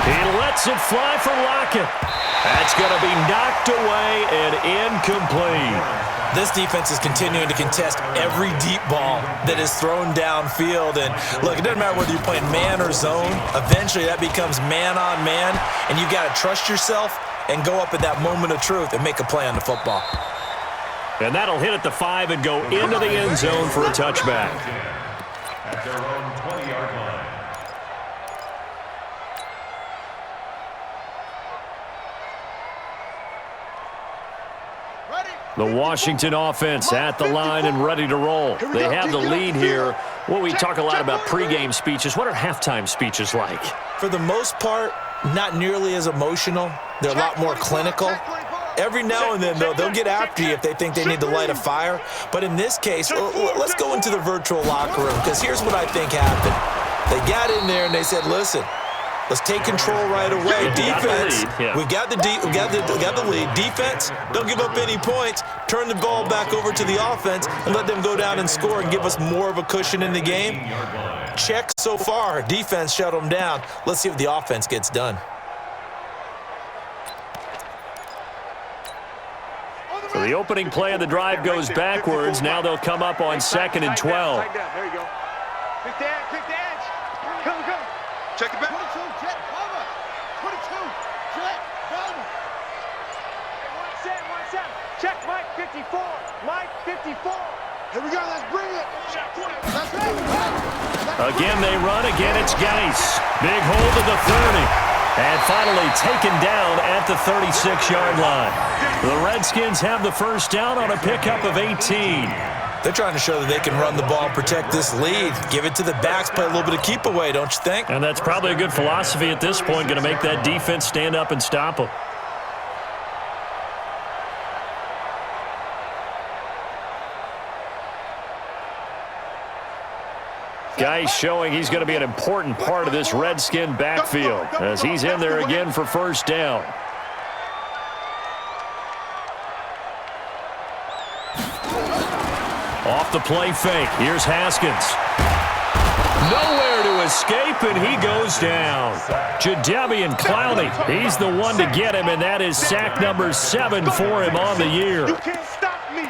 He lets it fly for Lockett. That's going to be knocked away and incomplete. This defense is continuing to contest every deep ball that is thrown downfield. And look, it doesn't matter whether you're playing man or zone. Eventually, that becomes man on man, and you got to trust yourself and go up at that moment of truth and make a play on the football. And that'll hit at the 5 and go into the end zone for a touchback. At their own 20-yard line. The Washington offense at the line and ready to roll. They have the lead here. Well, we talk a lot about pregame speeches. What are halftime speeches like? For the most part, not nearly as emotional. They're a lot more clinical. Every now and then, though, they'll get after you if they think they need to light a fire. But in this case, let's go into the virtual locker room, because here's what I think happened. They got in there and they said, listen, let's take control right away. Defense, we've got the lead. Defense, don't give up any points. Turn the ball back over to the offense and let them go down and score and give us more of a cushion in the game. Check so far. Defense shut them down. Let's see what the offense gets done. So the opening play of the drive goes backwards. Now they'll come up on 2nd and 12. There you go. Pick the edge. Come. Check it back. 22, jet, cover. 22, jet, cover. One set. Check Mike 54. Mike 54. Here we go, let's bring it. Let's bring it. Again, they run. Again, it's Goins. Big hold of the 30. And finally taken down at the 36-yard line. The Redskins have the first down on a pickup of 18. They're trying to show that they can run the ball, protect this lead, give it to the backs, play a little bit of keep away, don't you think? And that's probably a good philosophy at this point, going to make that defense stand up and stop them. Guys showing he's going to be an important part of this Redskin backfield as he's in there again for first down. Off the play fake. Here's Haskins. Nowhere to escape, and he goes down. Jadeveon Clowney, he's the one to get him, and that is sack number 7 for him on the year. You can't stop me.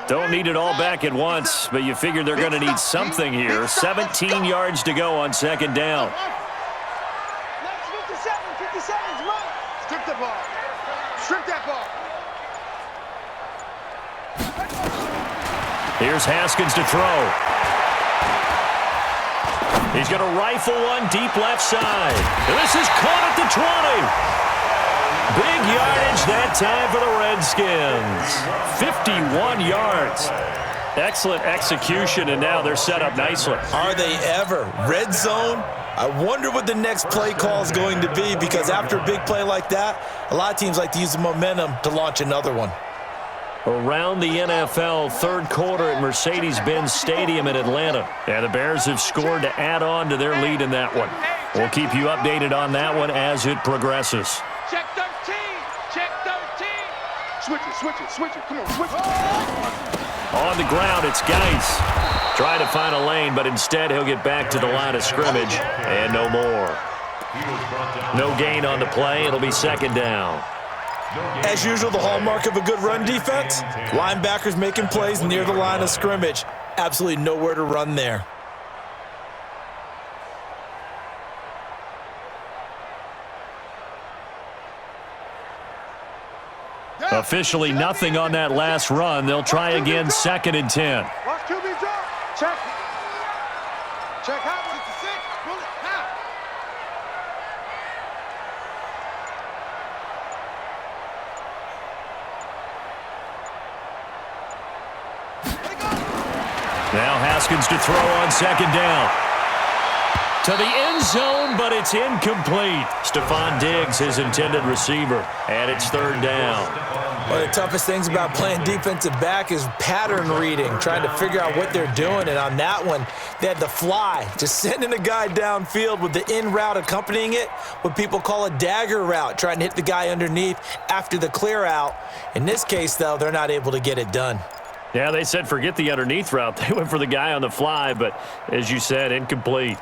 Don't need it all back at once, but you figure they're going to need something here. 17 yards to go on 2nd down. 57's mine. Strip the ball. Strip that ball. Here's Haskins to throw. He's going to rifle one deep left side. This is caught at the 20. Big yardage that time for the Redskins. 51 yards. Excellent execution, and now they're set up nicely. Are they ever? Red zone? I wonder what the next play call is going to be, because after a big play like that, a lot of teams like to use the momentum to launch another one. Around the NFL, third quarter at Mercedes-Benz Stadium in Atlanta. And the Bears have scored to add on to their lead in that one. We'll keep you updated on that one as it progresses. Check 13. Check 13. Switch it. Come on, switch it. On the ground, it's Goins. Trying to find a lane, but instead he'll get back to the line of scrimmage. And no more. No gain on the play. It'll be 2nd down. As usual, the hallmark of a good run defense, linebackers making plays near the line of scrimmage. Absolutely nowhere to run there. Officially nothing on that last run. They'll try again 2nd and 10. Watch QB drop. Check. Check out. 66. Pull it. Now. Now Haskins to throw on 2nd down. to the end zone, but it's incomplete. Stephon Diggs, his intended receiver, and it's third down. One of the toughest things about playing defensive back is pattern reading, trying to figure out what they're doing. And on that one, they had the fly, just sending a guy downfield with the in route accompanying it, what people call a dagger route, trying to hit the guy underneath after the clear out. In this case, though, they're not able to get it done. Yeah, they said forget the underneath route. They went for the guy on the fly, but as you said, incomplete.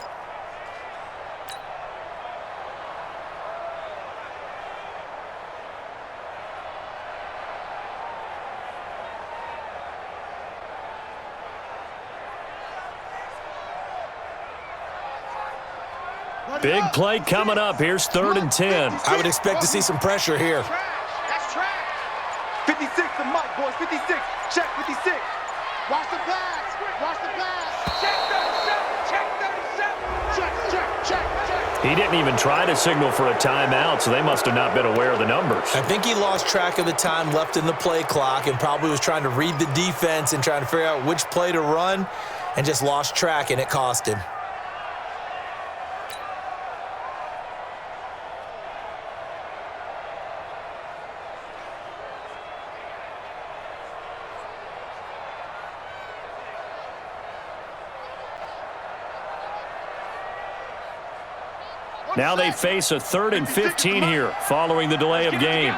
Big play coming up. Here's 3rd and 10. I would expect to see some pressure here. That's trash. 56 to Mike, boys. 56. Check 56. Watch the pass. Watch the pass. Check 37. Check 37. Check. He didn't even try to signal for a timeout, so they must have not been aware of the numbers. I think he lost track of the time left in the play clock and probably was trying to read the defense and trying to figure out which play to run and just lost track, and it cost him. Now they face a 3rd and 15 here following the delay of game.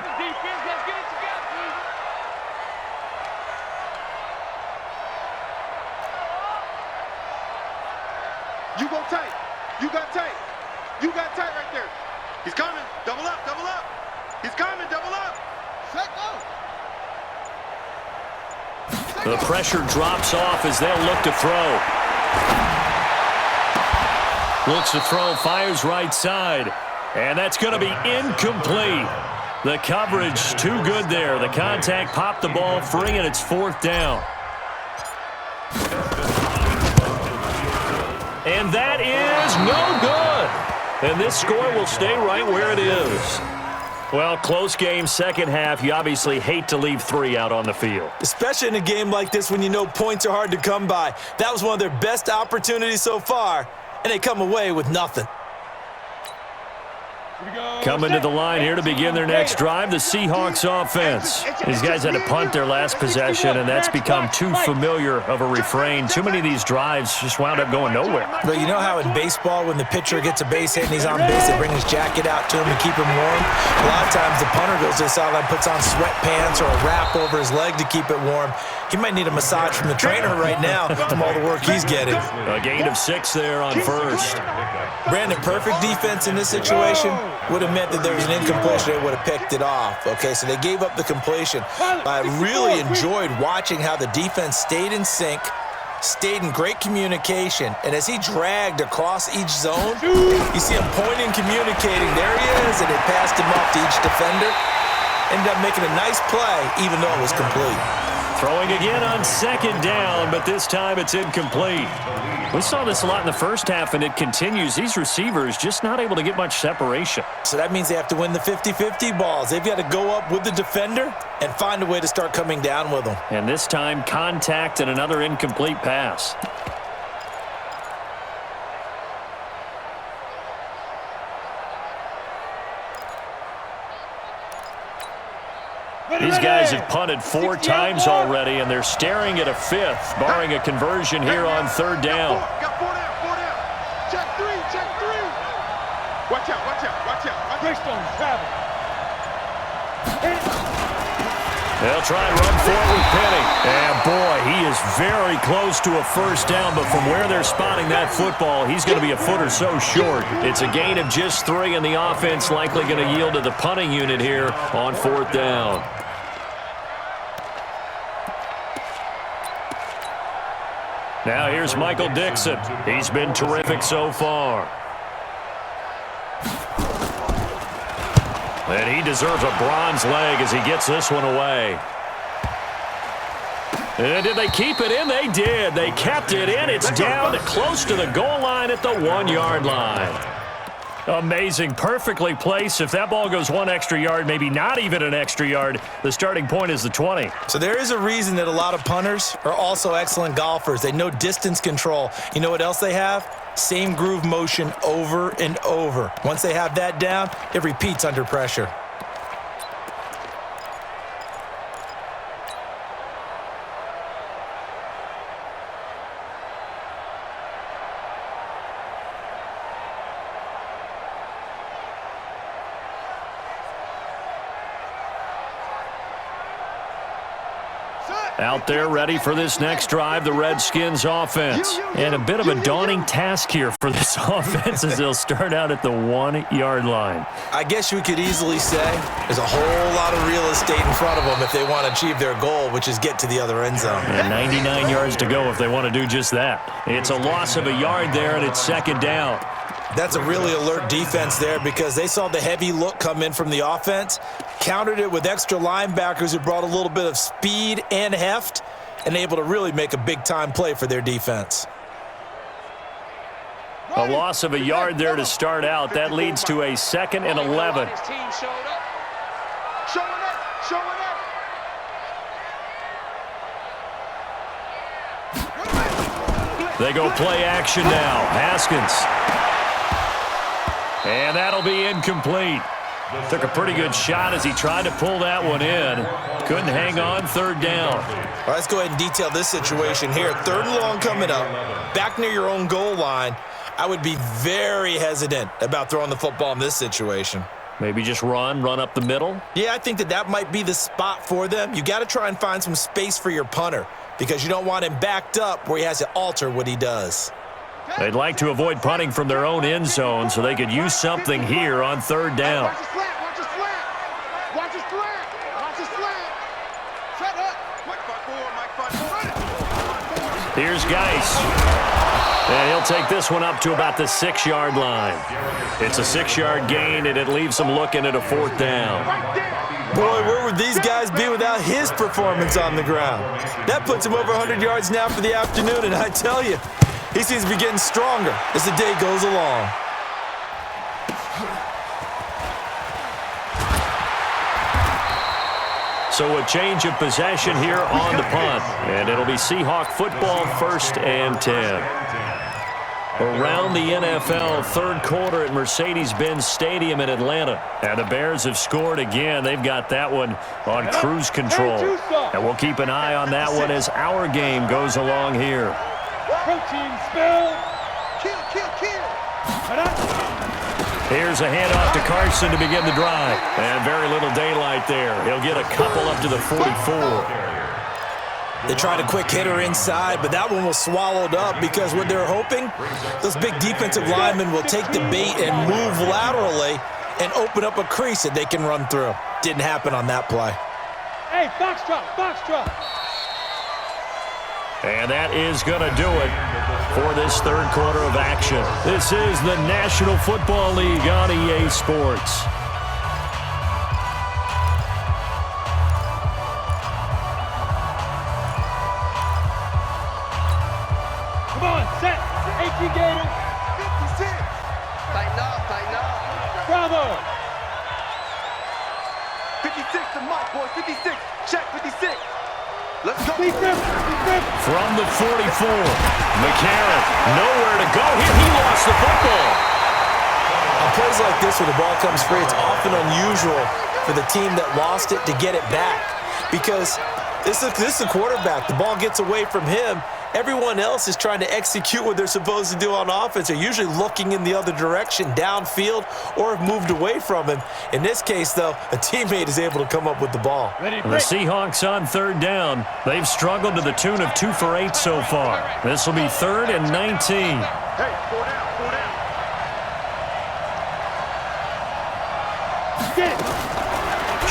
You go tight. You got tight. You got tight right there. He's coming. Double up. Double up. He's coming. Double up. Set go. The pressure drops off as they'll look to throw. Looks to throw, fires right side, and that's going to be incomplete. The coverage too good there. The contact popped the ball free, and it's 4th down. And that is no good. And this score will stay right where it is. Well, close game, second half. You obviously hate to leave 3 out on the field. Especially in a game like this when you know points are hard to come by. That was one of their best opportunities so far, and they come away with nothing. Coming to the line here to begin their next drive, the Seahawks offense. These guys had to punt their last possession, and that's become too familiar of a refrain. Too many of these drives just wound up going nowhere. But you know how in baseball, when the pitcher gets a base hit and he's on base, they bring his jacket out to him to keep him warm? A lot of times the punter goes to the sideline, puts on sweatpants or a wrap over his leg to keep it warm. He might need a massage from the trainer right now from all the work he's getting. A gain of 6 there on first. Brandon, perfect defense in this situation would have meant that there was an incompletion. They would have picked it off. Okay, so they gave up the completion. I really enjoyed watching how the defense stayed in sync, stayed in great communication, and as he dragged across each zone, you see him pointing, communicating. There he is, and they passed him off to each defender. Ended up making a nice play, even though it was complete. Throwing again on 2nd down, but this time it's incomplete. We saw this a lot in the first half, and it continues. These receivers just not able to get much separation. So that means they have to win the 50-50 balls. They've got to go up with the defender and find a way to start coming down with them. And this time, contact and another incomplete pass. These guys have punted 4 times already, and they're staring at a 5th, barring a conversion here on 3rd down. Got 4 down, 4 down. Check 3, check 3. Watch out, watch out, watch out. Greystone, travel. They'll try and run forward with Penny. And boy, he is very close to a first down, but from where they're spotting that football, he's going to be a foot or so short. It's a gain of just 3, and the offense likely going to yield to the punting unit here on 4th down. Now here's Michael Dixon. He's been terrific so far. And he deserves a bronze leg as he gets this one away. And did they keep it in? They did. They kept it in. It's down close to the goal line at the 1-yard line. Amazing. Perfectly placed. If that ball goes 1 extra yard, maybe not even an extra yard, the starting point is the 20. So there is a reason that a lot of punters are also excellent golfers. They know distance control. You know what else they have? Same groove motion over and over. Once they have that down, it repeats under pressure. Out there ready for this next drive, the Redskins offense. And a bit of a daunting task here for this offense as they'll start out at the 1-yard line. I guess you could easily say there's a whole lot of real estate in front of them if they want to achieve their goal, which is get to the other end zone. And 99 yards to go if they want to do just that. It's a loss of a yard there, and it's second down. That's a really alert defense there because they saw the heavy look come in from the offense, countered it with extra linebackers who brought a little bit of speed and heft, and able to really make a big-time play for their defense. A loss of a yard there to start out. That leads to a 2nd and 11. His team showed up. Showing up. They go play action now. Haskins. And that'll be incomplete. Took a pretty good shot as he tried to pull that one in. Couldn't hang on, third down. All right, let's go ahead and detail this situation here. 3rd and long coming up, back near your own goal line. I would be very hesitant about throwing the football in this situation. Maybe just run up the middle. Yeah, I think that might be the spot for them. You got to try and find some space for your punter because you don't want him backed up where he has to alter what he does. They'd like to avoid punting from their own end zone so they could use something here on 3rd down. Watch his slant. Watch his slant. Watch his slant. Watch his slant. Set up. Mike 5-4. Here's Geis. And he'll take this one up to about the 6-yard line. It's a 6-yard gain, and it leaves them looking at a 4th down. Boy, where would these guys be without his performance on the ground? That puts him over 100 yards now for the afternoon, and I tell you, he seems to be getting stronger as the day goes along. So a change of possession here on the punt. And it'll be Seahawk football, 1st and 10. Around the NFL, 3rd quarter at Mercedes-Benz Stadium in Atlanta. And the Bears have scored again. They've got that one on cruise control. And we'll keep an eye on that one as our game goes along here. Protein spill. Kill. Here's a handoff to Carson to begin the drive. And very little daylight there. He'll get a couple up to the 44. They tried a quick hitter inside, but that one was swallowed up because what they're hoping, those big defensive linemen will take the bait and move laterally and open up a crease that they can run through. Didn't happen on that play. Hey, box drop. And that is going to do it for this 3rd quarter of action. This is the National Football League on EA Sports. Come on, set. 18 Gator. 56. Tighten up. Bravo. 56 to Mike, boys. 56. Check 56. Let's go. From the 44, McCarron, nowhere to go here. He lost the football. On plays like this where the ball comes free, it's often unusual for the team that lost it to get it back because this is the quarterback. The ball gets away from him. Everyone else is trying to execute what they're supposed to do on offense. They're usually looking in the other direction, downfield, or have moved away from him. In this case, though, a teammate is able to come up with the ball. The Seahawks on 3rd down. They've struggled to the tune of 2 for 8 so far. This will be 3rd and 19. Hey, 4 down.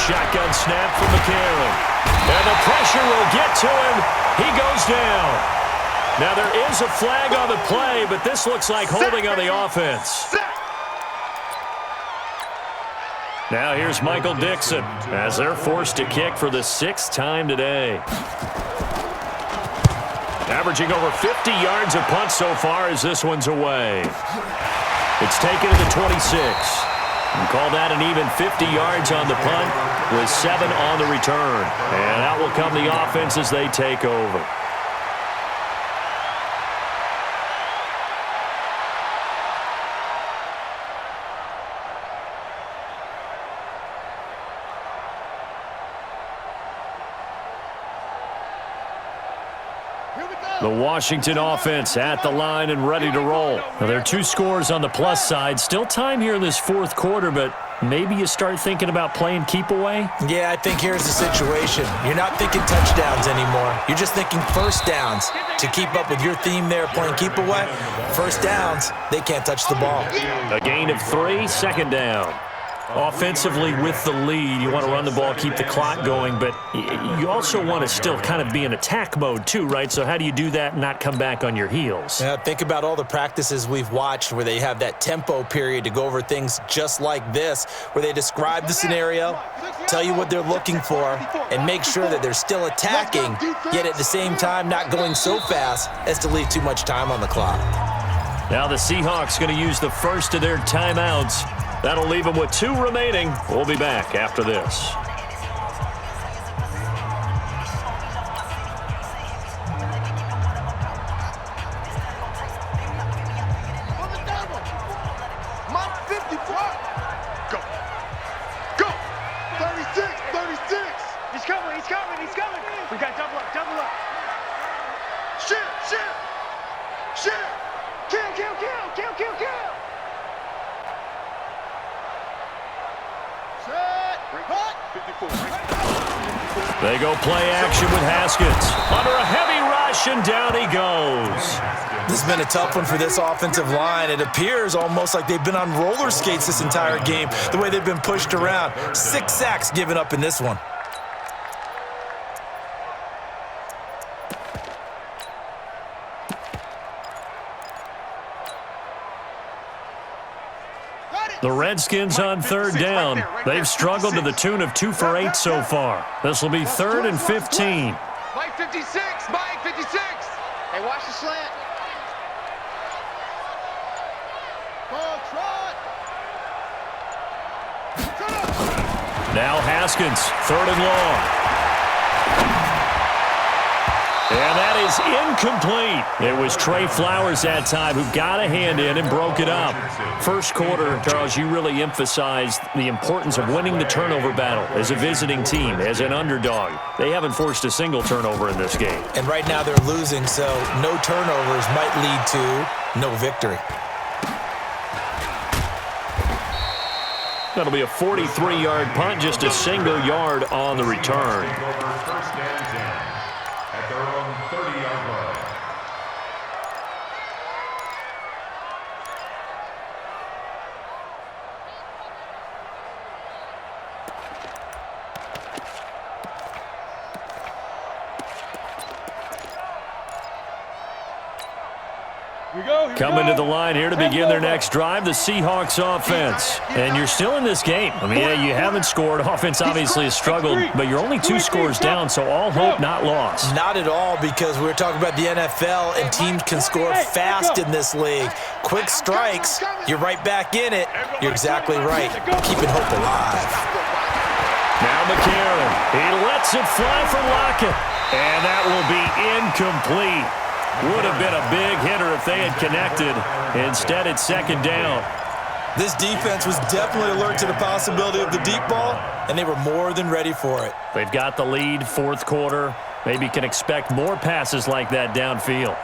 Shotgun snap from McCarron. And the pressure will get to him. He goes down. Now there is a flag on the play, but this looks like holding on the offense. Now here's Michael Dixon as they're forced to kick for the 6th time today. Averaging over 50 yards a punt so far as this one's away. It's taken to the 26. And call that an even 50 yards on the punt with 7 on the return. And out will come the offense as they take over. The Washington offense at the line and ready to roll. Now, there are 2 scores on the plus side. Still time here in this fourth quarter, but maybe you start thinking about playing keep away? Yeah, I think here's the situation. You're not thinking touchdowns anymore. You're just thinking first downs. To keep up with your theme there, playing keep away, first downs, they can't touch the ball. A gain of 3, second down. Offensively with the lead, you want to run the ball, keep the clock going, but you also want to still kind of be in attack mode too, right? So how do you do that and not come back on your heels? Yeah, think about all the practices we've watched where they have that tempo period to go over things just like this, where they describe the scenario, tell you what they're looking for, and make sure that they're still attacking, yet at the same time not going so fast as to leave too much time on the clock. Now the Seahawks going to use the first of their timeouts. That'll leave them with 2 remaining. We'll be back after this. My 54. Go. Go. 36, 36. He's coming, he's coming, he's coming. We got double up, double up. Shit, shit. Shit. Kill, kill, kill, kill, kill, kill. Set. Hut. 54. They go play action with Haskins. Under a heavy rush, and down he goes. This has been a tough one for this offensive line. It appears almost like they've been on roller skates this entire game, the way they've been pushed around. 6 sacks given up in this one. The Redskins on third down. They've struggled to the tune of 2 for 8 so far. This will be 3rd and 15. Mike 56. Mike 56. Hey, watch the slant. Ball trot. Now Haskins, 3rd and long. And that is incomplete. It was Trey Flowers that time who got a hand in and broke it up. First quarter, Charles, you really emphasized the importance of winning the turnover battle as a visiting team, as an underdog. They haven't forced a single turnover in this game. And right now they're losing, so no turnovers might lead to no victory. That'll be a 43-yard punt, just a single yard on the return. First and 10 at their own 30-yard line. Coming to the line here to begin their next drive, the Seahawks offense. And you're still in this game. I mean, yeah, you haven't scored. Offense obviously has struggled, but you're only 2 scores down, so all hope not lost. Not at all, because we're talking about the NFL, and teams can score fast in this league. Quick strikes, you're right back in it. You're exactly right. Keeping hope alive. Now McCarron. He lets it fly for Lockett. And that will be incomplete. Would have been a big hitter if they had connected. Instead, it's 2nd down. This defense was definitely alert to the possibility of the deep ball, and they were more than ready for it. They've got the lead, 4th quarter. Maybe can expect more passes like that downfield.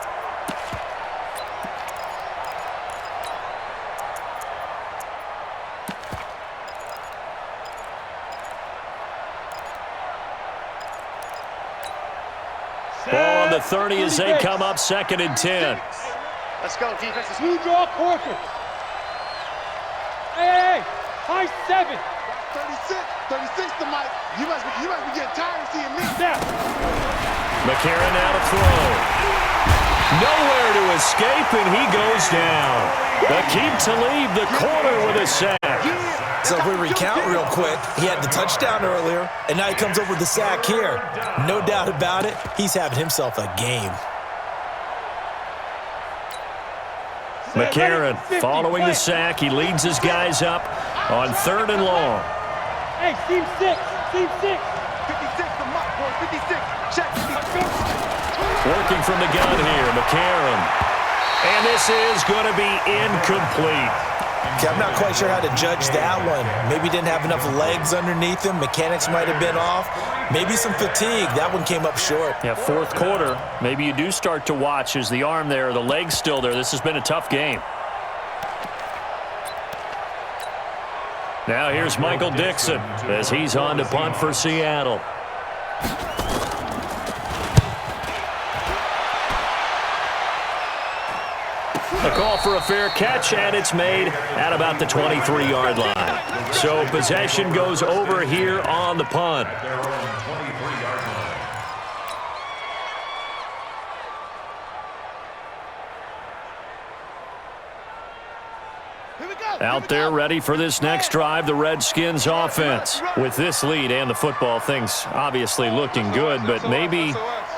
Ball on the 30 as they come up 2nd and 10. Let's go, defense. Blue draw quarter. Hey, high 7. 36. 36 to Mike. You must be getting tired of seeing me. Step. McCarron out of throw. Nowhere to escape, and he goes down. Aqib Talib, the corner, with a sack. So if we recount real quick, he had the touchdown earlier, and now he comes up with the sack here. No doubt about it, he's having himself a game. McCarron following the sack. He leads his guys up on 3rd and long. Hey, team 6. Team 6. 56 to Mike, boy. 56. Check. 56. Working from the gun here, McCarron. And this is going to be incomplete. Okay, I'm not quite sure how to judge that one. Maybe didn't have enough legs underneath him. Mechanics might have been off. Maybe some fatigue. That one came up short. Yeah, fourth quarter. Maybe you do start to watch. Is the arm there, the leg's still there? This has been a tough game. Now here's Michael Dixon as he's on to punt for Seattle. A call for a fair catch, and it's made at about the 23-yard line. So possession goes over here on the punt. Out there ready for this next drive, the Redskins offense. With this lead and the football, things obviously looking good, but maybe,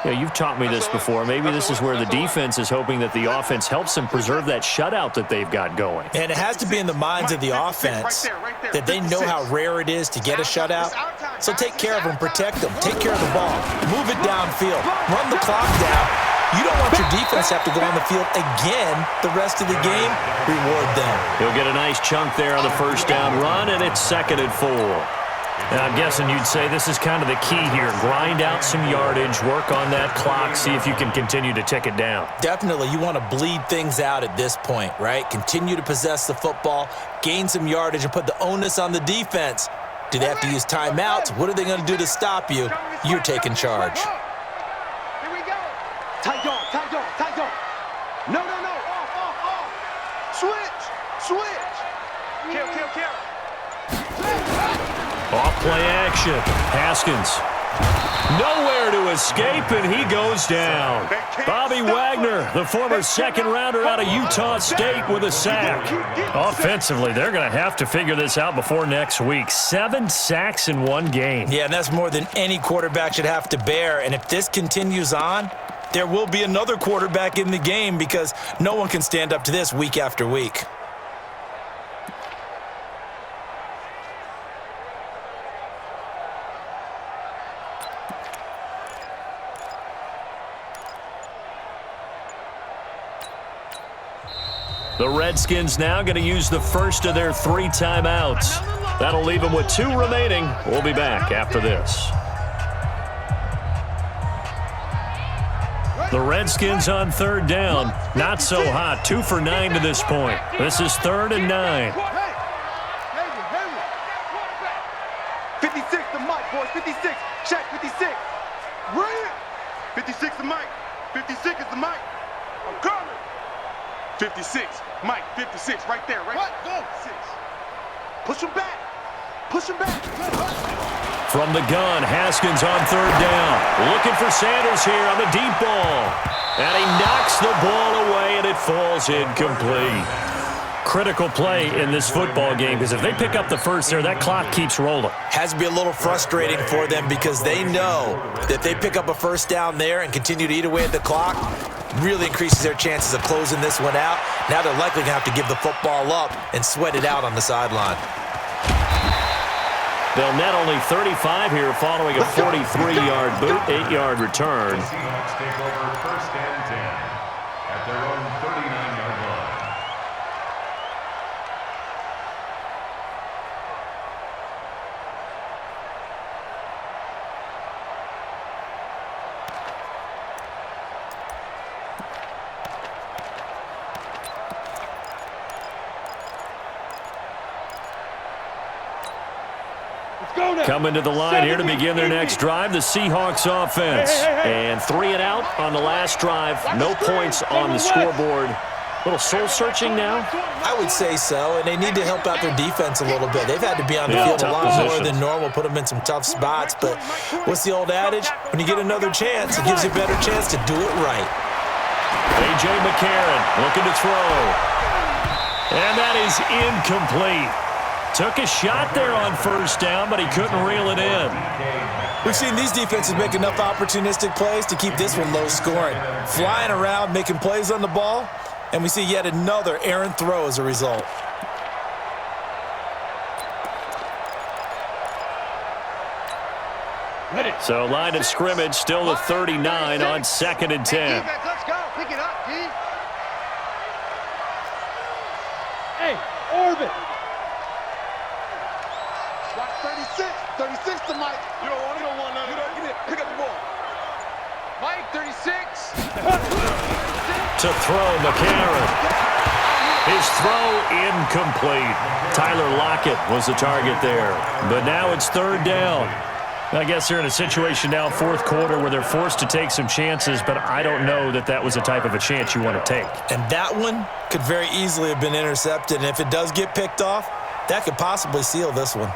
you've taught me this before, maybe this is where the defense is hoping that the offense helps them preserve that shutout that they've got going. And it has to be in the minds of the offense that they know how rare it is to get a shutout. So take care of them, protect them, take care of the ball, move it downfield, run the clock down. You don't want your defense to have to go on the field again the rest of the game. Reward them. He'll get a nice chunk there on the first down run, and it's 2nd and 4. And I'm guessing you'd say this is kind of the key here. Grind out some yardage, work on that clock, see if you can continue to tick it down. Definitely. You want to bleed things out at this point, right? Continue to possess the football, gain some yardage, and put the onus on the defense. Do they have to use timeouts? What are they going to do to stop you? You're taking charge. Tight dog, tight dog, tight dog. No, no, no. Off. Switch. Kill. Off play action. Haskins. Nowhere to escape, and he goes down. Bobby Wagner, the former second-rounder out of Utah State, with a sack. Offensively, they're going to have to figure this out before next week. 7 sacks in one game. Yeah, and that's more than any quarterback should have to bear. And if this continues on, there will be another quarterback in the game because no one can stand up to this week after week. The Redskins now going to use the first of their 3 timeouts. That'll leave them with 2 remaining. We'll be back after this. The Redskins on 3rd down. Not so hot. 2 for 9 to this point. This is 3rd and 9. 56 to Mike, boys. 56. Check 56. Right. 56 to Mike. 56 is the Mike. I'm coming. 56. Mike, 56. Right there. Right. What? Go. 6. Push him back. Push him back. From the gun, Haskins on 3rd down. Looking for Sanders here on the deep ball. And he knocks the ball away, and it falls incomplete. Critical play in this football game, because if they pick up the first there, that clock keeps rolling. Has to be a little frustrating for them because they know that if they pick up a first down there and continue to eat away at the clock, really increases their chances of closing this one out. Now they're likely going to have to give the football up and sweat it out on the sideline. They'll net only 35 here following a 43-yard boot, 8-yard return. The Seahawks take over 1st and 10 at their own 39-yard line. Coming to the line here to begin their next drive, the Seahawks offense. And 3 and out on the last drive. No points on the scoreboard. A little soul-searching now? I would say so, and they need to help out their defense a little bit. They've had to be on the Yeah, field a tough lot more position. than normal, put them in some tough spots. But what's the old adage? When you get another chance, it gives you a better chance to do it right. A.J. McCarron looking to throw. And that is incomplete. Took a shot there on 1st down, but he couldn't reel it in. We've seen these defenses make enough opportunistic plays to keep this one low scoring. Flying around, making plays on the ball, and we see yet another errant throw as a result. So line of scrimmage still the 39 on 2nd and 10. Let's go. Pick it up, D. Hey, Orbit. Got 36. 36 to Mike. You don't want none. You don't get it. Pick up the ball. Mike, 36. To throw, McCarron. His throw incomplete. Tyler Lockett was the target there. But now it's third down. I guess they're in a situation now, fourth quarter, where they're forced to take some chances, but I don't know that that was the type of a chance you want to take. And that one could very easily have been intercepted. And if it does get picked off, that could possibly seal this one.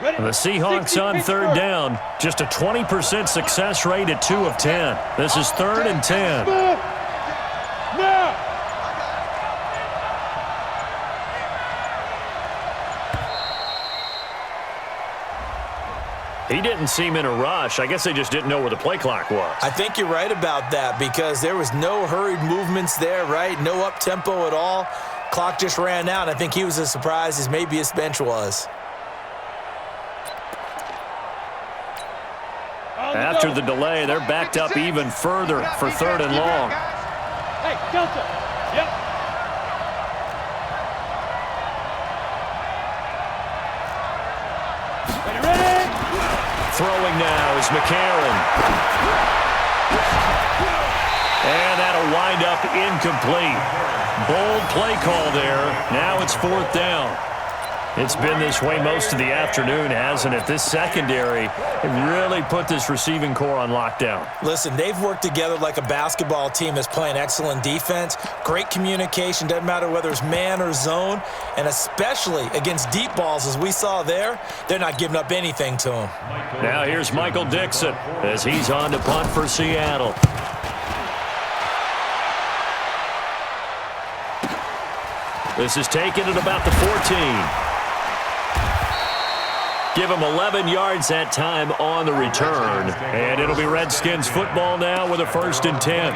The Seahawks on third down. Just a 20% success rate at 2 of 10. This is 3rd and 10. Now. He didn't seem in a rush. I guess they just didn't know where the play clock was. I think you're right about that because there was no hurried movements there, right? No up-tempo at all. Clock just ran out. I think he was as surprised as maybe his bench was. After the delay, they're backed up even further for 3rd and long. Hey, Delta. Yep. Ready? Throwing now is McCarron. And that'll wind up incomplete. Bold play call there. Now it's 4th down. It's been this way most of the afternoon, hasn't it? This secondary really put this receiving core on lockdown. Listen, they've worked together like a basketball team that's playing excellent defense. Great communication, doesn't matter whether it's man or zone. And especially against deep balls, as we saw there, they're not giving up anything to them. Now here's Michael Dixon as he's on to punt for Seattle. This is taken at about the 14. Give him 11 yards that time on the return. And it'll be Redskins football now with a 1st and 10.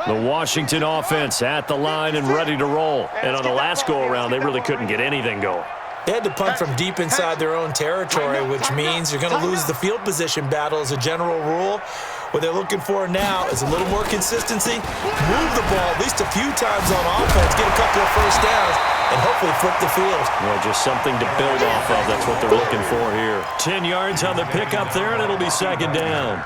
The Washington offense at the line and ready to roll. And on the last go-around, they really couldn't get anything going. They had to punt from deep inside their own territory, which means you're going to lose the field position battle as a general rule. What they're looking for now is a little more consistency, move the ball at least a few times on offense, get a couple of first downs, and hopefully flip the field. Well, just something to build off of. That's what they're looking for here. 10 yards on the pickup there, and it'll be 2nd down.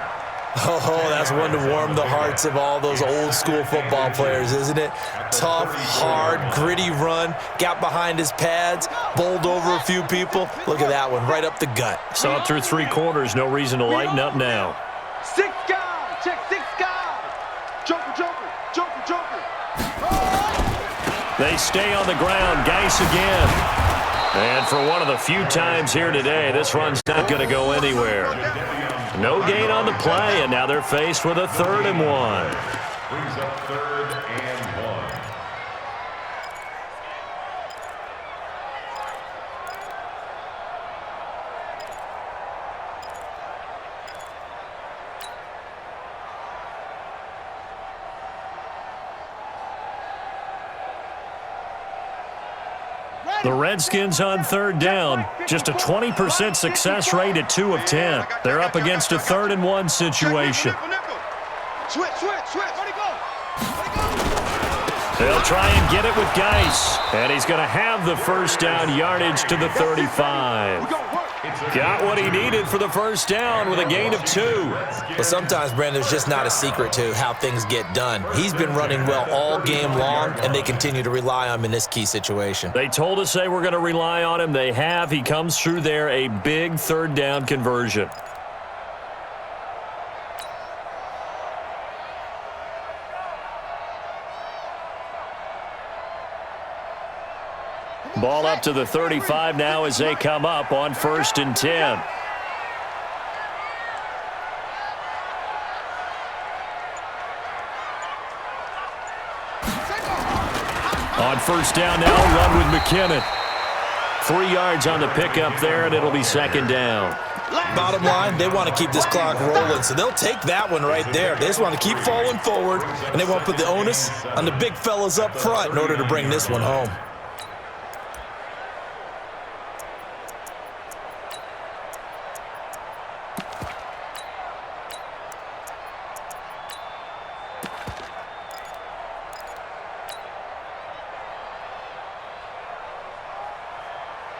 Oh, that's one to warm the hearts of all those old-school football players, isn't it? Tough, hard, gritty run, got behind his pads, bowled over a few people. Look at that one, right up the gut. Saw it through 3 quarters, no reason to lighten up now. 6 guys. Check 6 guys. Joker, joker, joker, joker. They stay on the ground. Geis again. And for one of the few times here today, this run's not going to go anywhere. No gain on the play, and now they're faced with a 3rd and 1. Brings up 3rd and 1. The Redskins on 3rd down. Just a 20% success rate at 2 of 10. They're up against a 3rd and 1 situation. Switch, switch, switch. Where'd he go? They'll try and get it with Geis. And he's going to have the first down yardage to the 35. Got what he needed for the first down with a gain of 2. But sometimes, Brandon, there's just not a secret to how things get done. He's been running well all game long, and they continue to rely on him in this key situation. They told us they were going to rely on him. They have. He comes through there, a big 3rd down conversion. Ball up to the 35 now as they come up on 1st and 10. On first down now, run with McKinnon. 3 yards on the pickup there, and it'll be second down. Bottom line, they want to keep this clock rolling, so they'll take that one right there. They just want to keep falling forward, and they want to put the onus on the big fellas up front in order to bring this one home.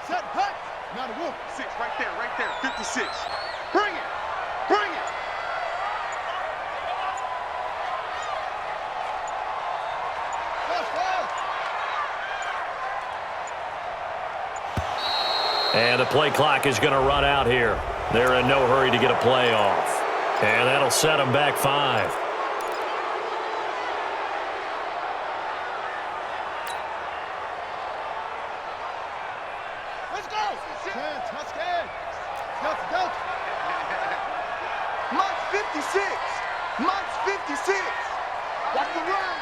Set, cut. Not a Wk6 right there, 56. Bring it, bring it. And the play clock is going to run out here. They're in no hurry to get a play off. And that'll set them back 5. Let's go. Let's go. Mike's 56. Mike's 56. Watch the run.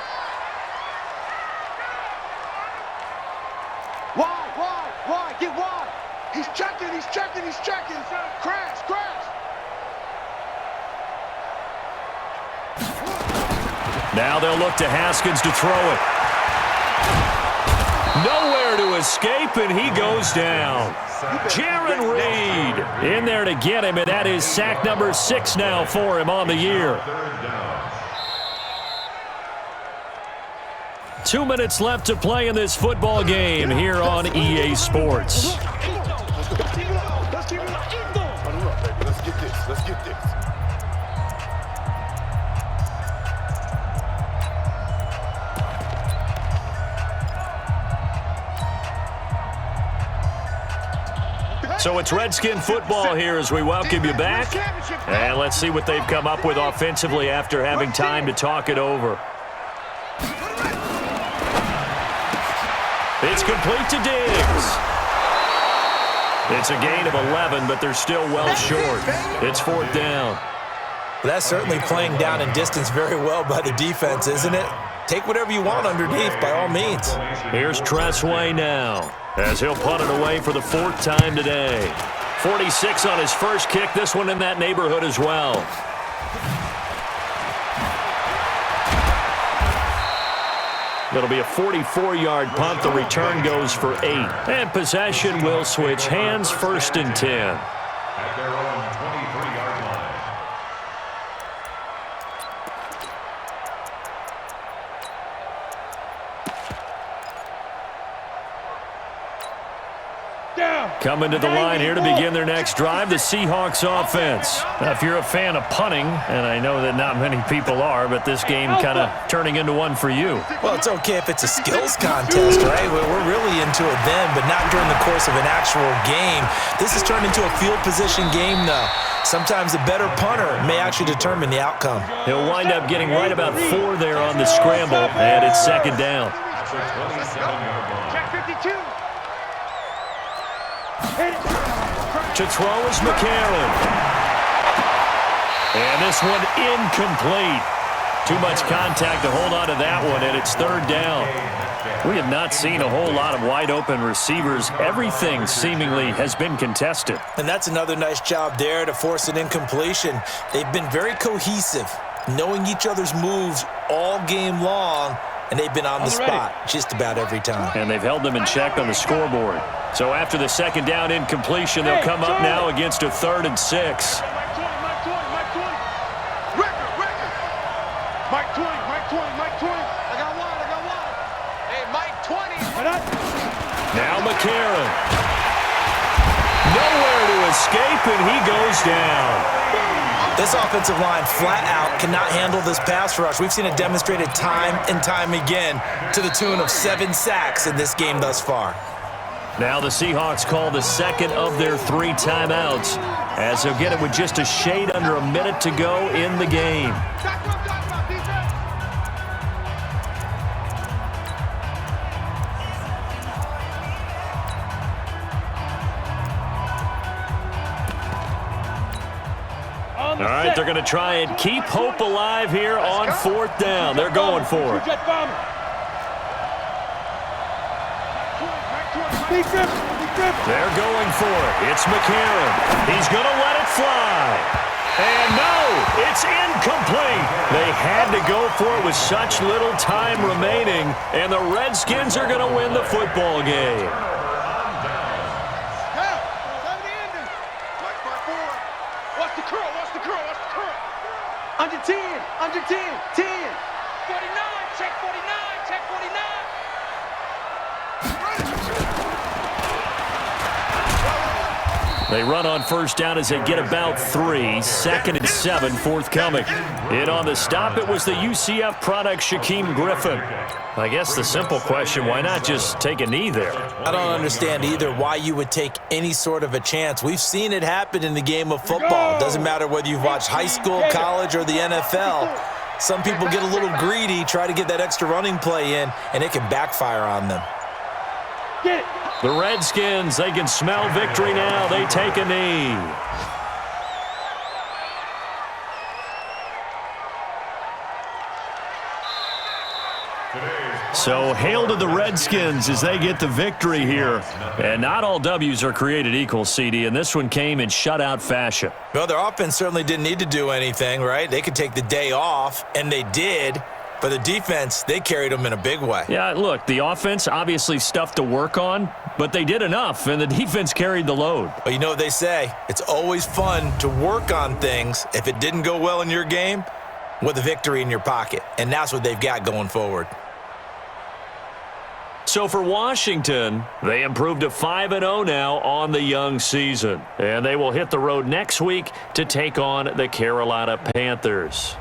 Wide. Get wide. He's checking. Crash. Now they'll look to Haskins to throw it. Nowhere to escape, and he goes down. Jaron Reed in there to get him, and that is sack number 6 now for him on the year. 2 minutes left to play in this football game here on EA Sports. Let's get this. So it's Redskin football here as we welcome you back. And let's see what they've come up with offensively after having time to talk it over. It's complete to Diggs. It's a gain of 11, but they're still well short. It's 4th down. That's certainly playing down in distance very well by the defense, isn't it? Take whatever you want underneath, by all means. Here's Tressway now, as he'll punt it away for the 4th time today. 46 on his first kick, this one in that neighborhood as well. It'll be a 44-yard punt. The return goes for 8. And possession will switch hands, 1st and 10. At their own 23-yard line. Coming to the line here to begin their next drive, the Seahawks offense. Now, if you're a fan of punting, and I know that not many people are, but this game kind of turning into one for you. Well, it's okay if it's a skills contest, right? We're really into it then, but not during the course of an actual game. This has turned into a field position game, though. Sometimes the better punter may actually determine the outcome. He'll wind up getting right about 4 there on the scramble, and it's 2nd down. At the 27-yard line. Check 52. To throw is McCarron. And this one incomplete. Too much contact to hold on to that one, and it's 3rd down. We have not seen a whole lot of wide-open receivers. Everything seemingly has been contested. And that's another nice job there to force an incompletion. They've been very cohesive, knowing each other's moves all game long, and they've been on the spot just about every time. And they've held them in check on the scoreboard. So after the 2nd down incompletion, they'll come up now against a 3rd and 6. Mike 20. I got one. Hey, Mike 20. Now McCarron. Nowhere to escape, and he goes down. This offensive line flat out cannot handle this pass rush. We've seen it demonstrated time and time again to the tune of 7 sacks in this game thus far. Now the Seahawks call the 2nd of their 3 timeouts as they'll get it with just a shade under a minute to go in the game. All right, they're going to try and keep hope alive here on 4th down. They're going for it. They're going for it. It's McCarron. He's going to let it fly. And no, it's incomplete. They had to go for it with such little time remaining, and the Redskins are going to win the football game. Watch the curl, watch the curl, watch the curl. Under 10, under 10, 10. 49, check 49, check 49. They run on first down as they get about 3. 2nd and 7 forthcoming. And on the stop, it was the UCF product, Shaquem Griffin. I guess the simple question, why not just take a knee there? I don't understand either why you would take any sort of a chance. We've seen it happen in the game of football. It doesn't matter whether you've watched high school, college, or the NFL. Some people get a little greedy, try to get that extra running play in, and it can backfire on them. Get it. The Redskins, they can smell victory now. They take a knee. So hail to the Redskins as they get the victory here. And not all W's are created equal, CD, and this one came in shutout fashion. Well, their offense certainly didn't need to do anything, right? They could take the day off, and they did. But the defense, they carried them in a big way. Yeah, look, the offense, obviously stuff to work on, but they did enough, and the defense carried the load. But you know what they say? It's always fun to work on things if it didn't go well in your game with a victory in your pocket. And that's what they've got going forward. So for Washington, they improved to 5-0 now on the young season. And they will hit the road next week to take on the Carolina Panthers.